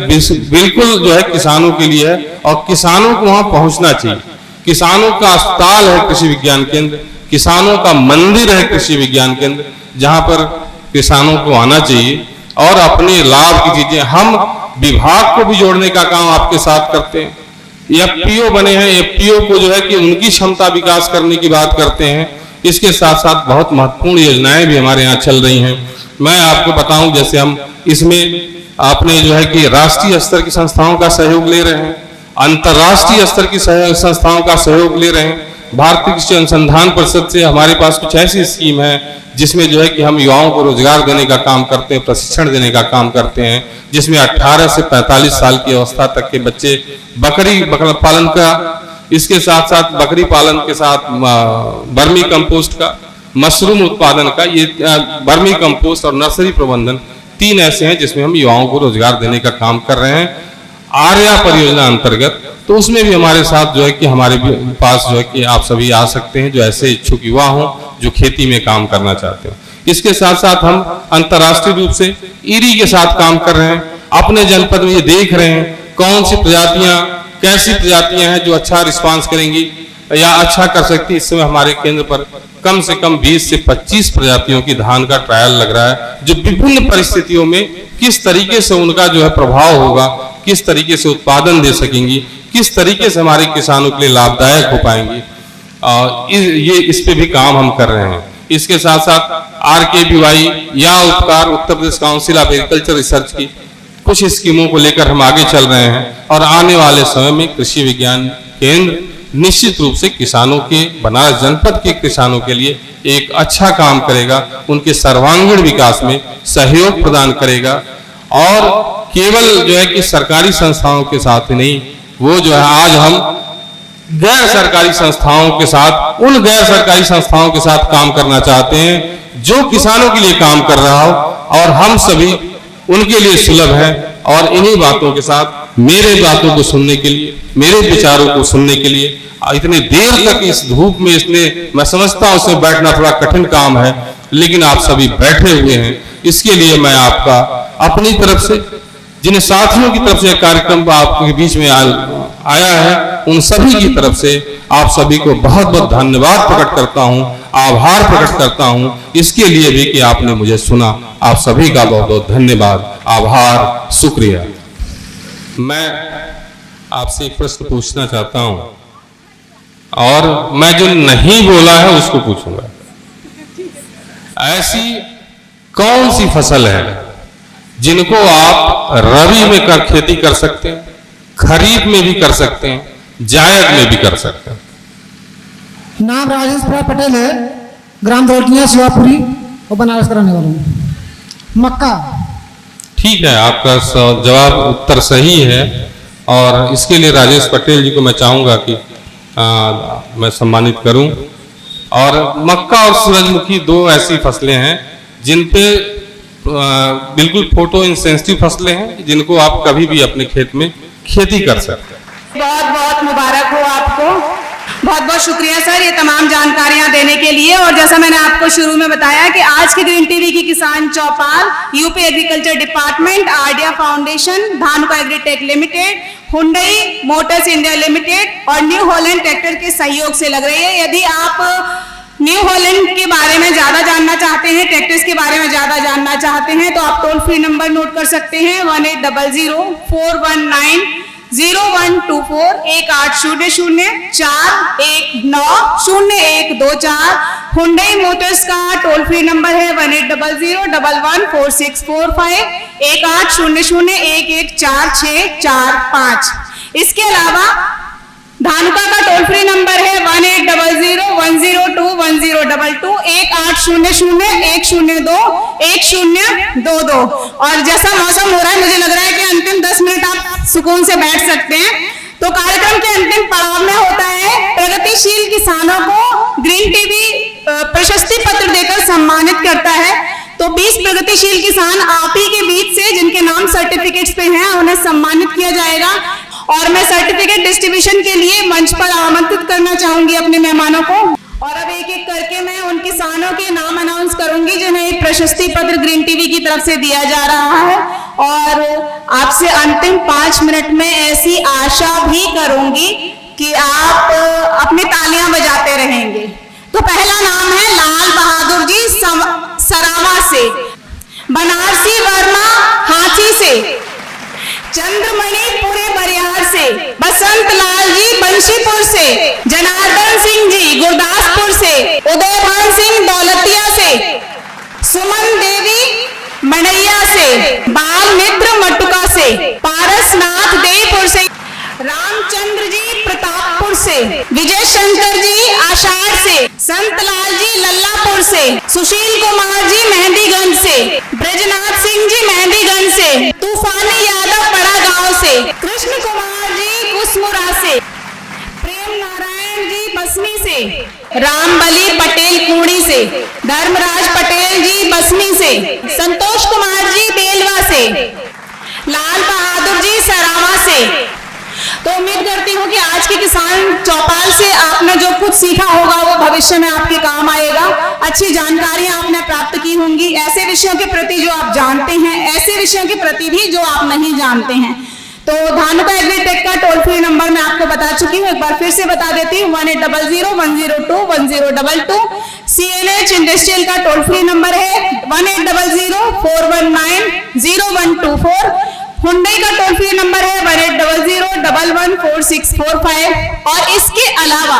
बिल्कुल जो है किसानों के लिए है और किसानों को वहां पहुंचना चाहिए। किसानों का अस्पताल है कृषि विज्ञान केंद्र, किसानों का मंदिर है कृषि विज्ञान केंद्र, जहां पर किसानों को आना चाहिए और अपने लाभ की चीजें। हम विभाग को भी जोड़ने का काम आपके साथ करते हैं। एफपीओ बने हैं, एफपीओ को जो है कि उनकी क्षमता विकास करने की बात करते हैं। इसके साथ साथ बहुत महत्वपूर्ण योजनाएं भी हमारे यहाँ चल रही हैं। मैं आपको बताऊं, जैसे हम इसमें आपने जो है कि राष्ट्रीय स्तर की संस्थाओं का सहयोग ले रहे हैं, अंतर्राष्ट्रीय स्तर की संस्थाओं का सहयोग ले रहे हैं। भारतीय कृषि अनुसंधान परिषद से हमारे पास कुछ ऐसी स्कीम है जिसमें जो है कि हम युवाओं को रोजगार देने का काम करते हैं, प्रशिक्षण देने का काम करते हैं, जिसमें 18 से 45 साल की अवस्था तक के बच्चे बकरी पालन का, इसके साथ साथ बकरी पालन के साथ बर्मी कंपोस्ट का, मशरूम उत्पादन का, ये बर्मी कंपोस्ट और नर्सरी प्रबंधन 3 ऐसे हैं जिसमें हम युवाओं को रोजगार देने का काम कर रहे हैं आर्या परियोजना अंतर्गत। तो उसमें भी हमारे साथ जो है कि हमारे पास जो है कि आप सभी आ सकते हैं जो ऐसे इच्छुक युवा हों जो खेती में काम करना चाहते हैं। इसके साथ साथ हम अंतर्राष्ट्रीय रूप से ईरी के साथ काम कर रहे हैं। अपने जनपद में ये देख रहे हैं कौन सी प्रजातियां, कैसी प्रजातियां हैं जो अच्छा रिस्पांस करेंगी या अच्छा कर सकती। इस समय हमारे केंद्र पर कम से कम 20 से 25 प्रजातियों की धान का ट्रायल लग रहा है, जो विभिन्न परिस्थितियों में किस तरीके से उनका जो है प्रभाव होगा, किस तरीके से उत्पादन दे सकेंगी, किस तरीके से हमारे किसानों के लिए लाभदायक हो पाएंगी। ये इस पे भी काम हम कर रहे हैं। इसके साथ साथ RKBY या उपकार, Uttar Pradesh council of agriculture research की कुछ स्कीमों को लेकर हम आगे चल रहे हैं और आने वाले समय में कृषि विज्ञान केंद्र निश्चित रूप से किसानों के, बनारस जनपद के किसानों के लिए एक अच्छा काम करेगा, उनके सर्वांगीण विकास में सहयोग प्रदान करेगा। और केवल जो है कि सरकारी संस्थाओं के साथ ही नहीं, वो जो है आज हम गैर सरकारी संस्थाओं के साथ, उन गैर सरकारी संस्थाओं के साथ काम करना चाहते हैं जो किसानों के लिए काम कर रहा हो, और हम सभी उनके लिए सुलभ हैं। और इन्हीं बातों के साथ मेरे बातों को सुनने के लिए, मेरे विचारों को सुनने के लिए, इतने देर तक इस धूप में, इसने मैं समझता हूं उसमें बैठना थोड़ा कठिन काम है, लेकिन आप सभी बैठे हुए हैं, इसके लिए मैं आपका अपनी तरफ से, जिन साथियों की तरफ से कार्यक्रम आपके बीच में आया है, उन सभी की तरफ से आप सभी को बहुत बहुत धन्यवाद प्रकट करता हूं, आभार प्रकट करता हूं, इसके लिए भी कि आपने मुझे सुना। आप सभी का बहुत बहुत धन्यवाद, आभार, शुक्रिया। मैं आपसे एक प्रश्न पूछना चाहता हूं, और मैं जो नहीं बोला है उसको पूछूंगा। ऐसी कौन सी फसल है जिनको आप रबी में खेती कर सकते हैं, खरीफ में भी कर सकते हैं, जायद में भी कर सकते हैं? नाम राजेश पटेल है, ग्राम दौलतिया शिवापुरी और बनारस का रहने वाला हूँ। मक्का। ठीक है, आपका जवाब उत्तर सही है, और इसके लिए राजेश पटेल जी को मैं चाहूंगा कि मैं सम्मानित करूं। और मक्का और सूरजमुखी दो ऐसी फसलें हैं जिन पे बिल्कुल फोटो इंसेंसिटिव फसलें हैं, जिनको आप कभी भी अपने खेत में खेती कर सकते हैं। बहुत बहुत मुबारक हो आपको, बहुत बहुत शुक्रिया सर ये तमाम जानकारियां देने के लिए। और जैसा मैंने आपको शुरू में बताया कि आज की ग्रीन टीवी की Kisan Chaupal UP agriculture department, आरडिया foundation, Dhanuka agritech limited, Hyundai Motors India limited और न्यू हॉलैंड ट्रैक्टर के सहयोग से लग रही है। यदि आप न्यू हॉलैंड के बारे में ज्यादा जानना चाहते हैं, ट्रैक्टर्स के बारे में ज्यादा जानना चाहते हैं, तो आप टोल फ्री नंबर नोट कर सकते हैं 1800-419-0124 1800-419-0124। हुंडई मोटर्स का टोल फ्री नंबर है 1800-114645 1800-114645। इसके अलावा धानुका का टोल फ्री नंबर है 1800-102-1022 1800-102-1022। और जैसा मौसम हो रहा है, मुझे लग रहा है कि अंतिम 10 मिनट आप सुकून से बैठ सकते हैं। तो कार्यक्रम के अंतिम पड़ाव में होता है प्रगतिशील किसानों को ग्रीन टीवी प्रशस्ति पत्र देकर सम्मानित करता है। तो 20 प्रगतिशील किसान आप ही के बीच से, जिनके नाम सर्टिफिकेट्स पे हैं, उन्हें सम्मानित किया जाएगा। और मैं सर्टिफिकेट डिस्ट्रीब्यूशन के लिए मंच पर आमंत्रित करना चाहूंगी अपने मेहमानों को। और अब एक एक करके मैं उन किसानों के नाम अनाउंस करूंगी जिन्हें एक प्रशस्ति पत्र ग्रीन टीवी की तरफ से दिया जा रहा है। और आपसे अंतिम 5 मिनट में ऐसी आशा भी करूंगी कि आप अपनी तालियां बजाते रहेंगे। तो पहला नाम है लाल बहादुर जी सरावा से, बनारसी वर्मा हाथी से, चंद्रमणि पूरे बरियार से, बसंत लाल जी बंशीपुर से, जनार्दन सिंह जी गुरदासपुर से, उदयभान सिंह दौलतिया से, सुमन देवी मणैया से, बाल मित्र मटुका से, पारसनाथ देवपुर से, रामचंद्र जी प्रतापपुर से, विजय शंकर जी आषाढ़ से, संतलाल जी लल्लापुर से, सुशील कुमार जी मेहंदीगंज से, ब्रजनाथ सिंह जी मेहंदीगंज से, तूफानी यादव बड़ा गांव से, कृष्ण कुमार जी कुसमुरा से, प्रेम नारायण जी बसनी से, रामबली पटेल कुड़ी से, धर्मराज पटेल जी बसनी से, संतोष कुमार जी बेलवा से, लाल बहादुर जी सरावा से। तो उम्मीद करती हूँ कि आज की किसान चौपाल से आपने जो कुछ सीखा होगा वो भविष्य में आपके काम आएगा। अच्छी जानकारियां आपने प्राप्त की होंगी, ऐसे विषयों के प्रति जो आप जानते हैं, ऐसे विषयों के प्रति भी जो आप नहीं जानते हैं। तो धानुका एग्रीटेक का टोल फ्री नंबर मैं आपको बता चुकी हूँ, एक बार फिर से बता देती हूँ 1800-102-1022। CNH इंडस्ट्रियल का टोल फ्री नंबर है 1800-419-0124। हुंडई का टोल फ्री नंबर है 1800-114645। और इसके अलावा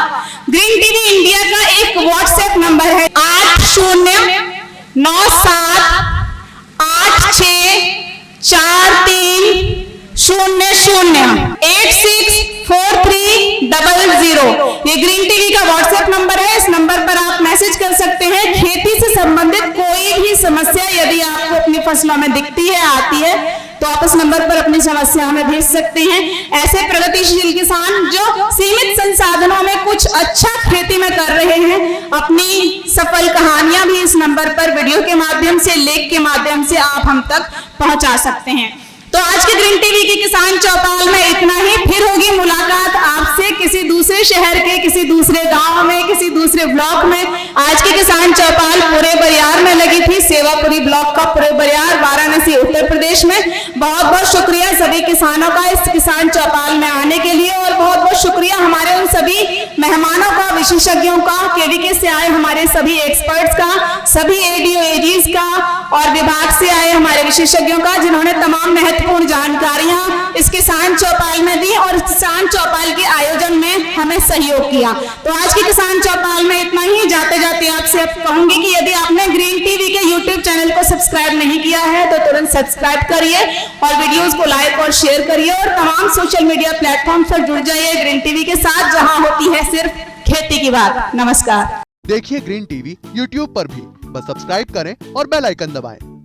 ग्रीन टीवी इंडिया का एक व्हाट्सएप नंबर है 809786 4300। ये ग्रीन टीवी का व्हाट्सएप नंबर है। इस नंबर पर आप मैसेज कर सकते हैं। खेती से संबंधित कोई भी समस्या यदि आपको अपनी फसलों में दिखती है, आती है, तो आप इस नंबर पर अपनी समस्या हमें भेज सकते हैं। ऐसे प्रगतिशील किसान जो सीमित संसाधनों में कुछ अच्छा खेती में कर रहे हैं, अपनी सफल कहानियां भी इस नंबर पर वीडियो के माध्यम से, लेख के माध्यम से आप हम तक पहुंचा सकते हैं। तो आज के ग्रीन टीवी के किसान चौपाल में इतना ही। फिर होगी मुलाकात आपसे किसी दूसरे शहर के, किसी दूसरे गांव में, किसी दूसरे ब्लॉक में। आज के किसान चौपाल पूरे बरियार में लगी थी, सेवापुरी ब्लॉक का पूरे बरियार, वाराणसी, उत्तर प्रदेश में। बहुत बहुत शुक्रिया सभी किसानों का इस किसान चौपाल में आने के लिए, और बहुत बहुत शुक्रिया हमारे उन सभी मेहमानों का, विशेषज्ञों का, केवीके से आए हमारे सभी एक्सपर्ट्स का, सभी एडीओ एजीज का और विभाग से आए हमारे विशेषज्ञों का, जिन्होंने तमाम महत्वपूर्ण जानकारियां इस किसान चौपाल में दी और किसान चौपाल के आयोजन में हमें सहयोग किया। तो आज के किसान चौपाल में इतना ही। जाते जाते आपसे कहूंगी कि यदि आपने ग्रीन टीवी के यूट्यूब चैनल को सब्सक्राइब नहीं किया है तो तुरंत सब्सक्राइब करिए और वीडियोस को लाइक और शेयर करिए, और तमाम सोशल मीडिया प्लेटफॉर्म पर जुड़ जाइए ग्रीन टीवी के साथ, जहां होती है सिर्फ खेती की बात। नमस्कार। देखिए ग्रीन टीवी यूट्यूब पर भी, बस सब्सक्राइब करें और बेल आइकन दबाएं।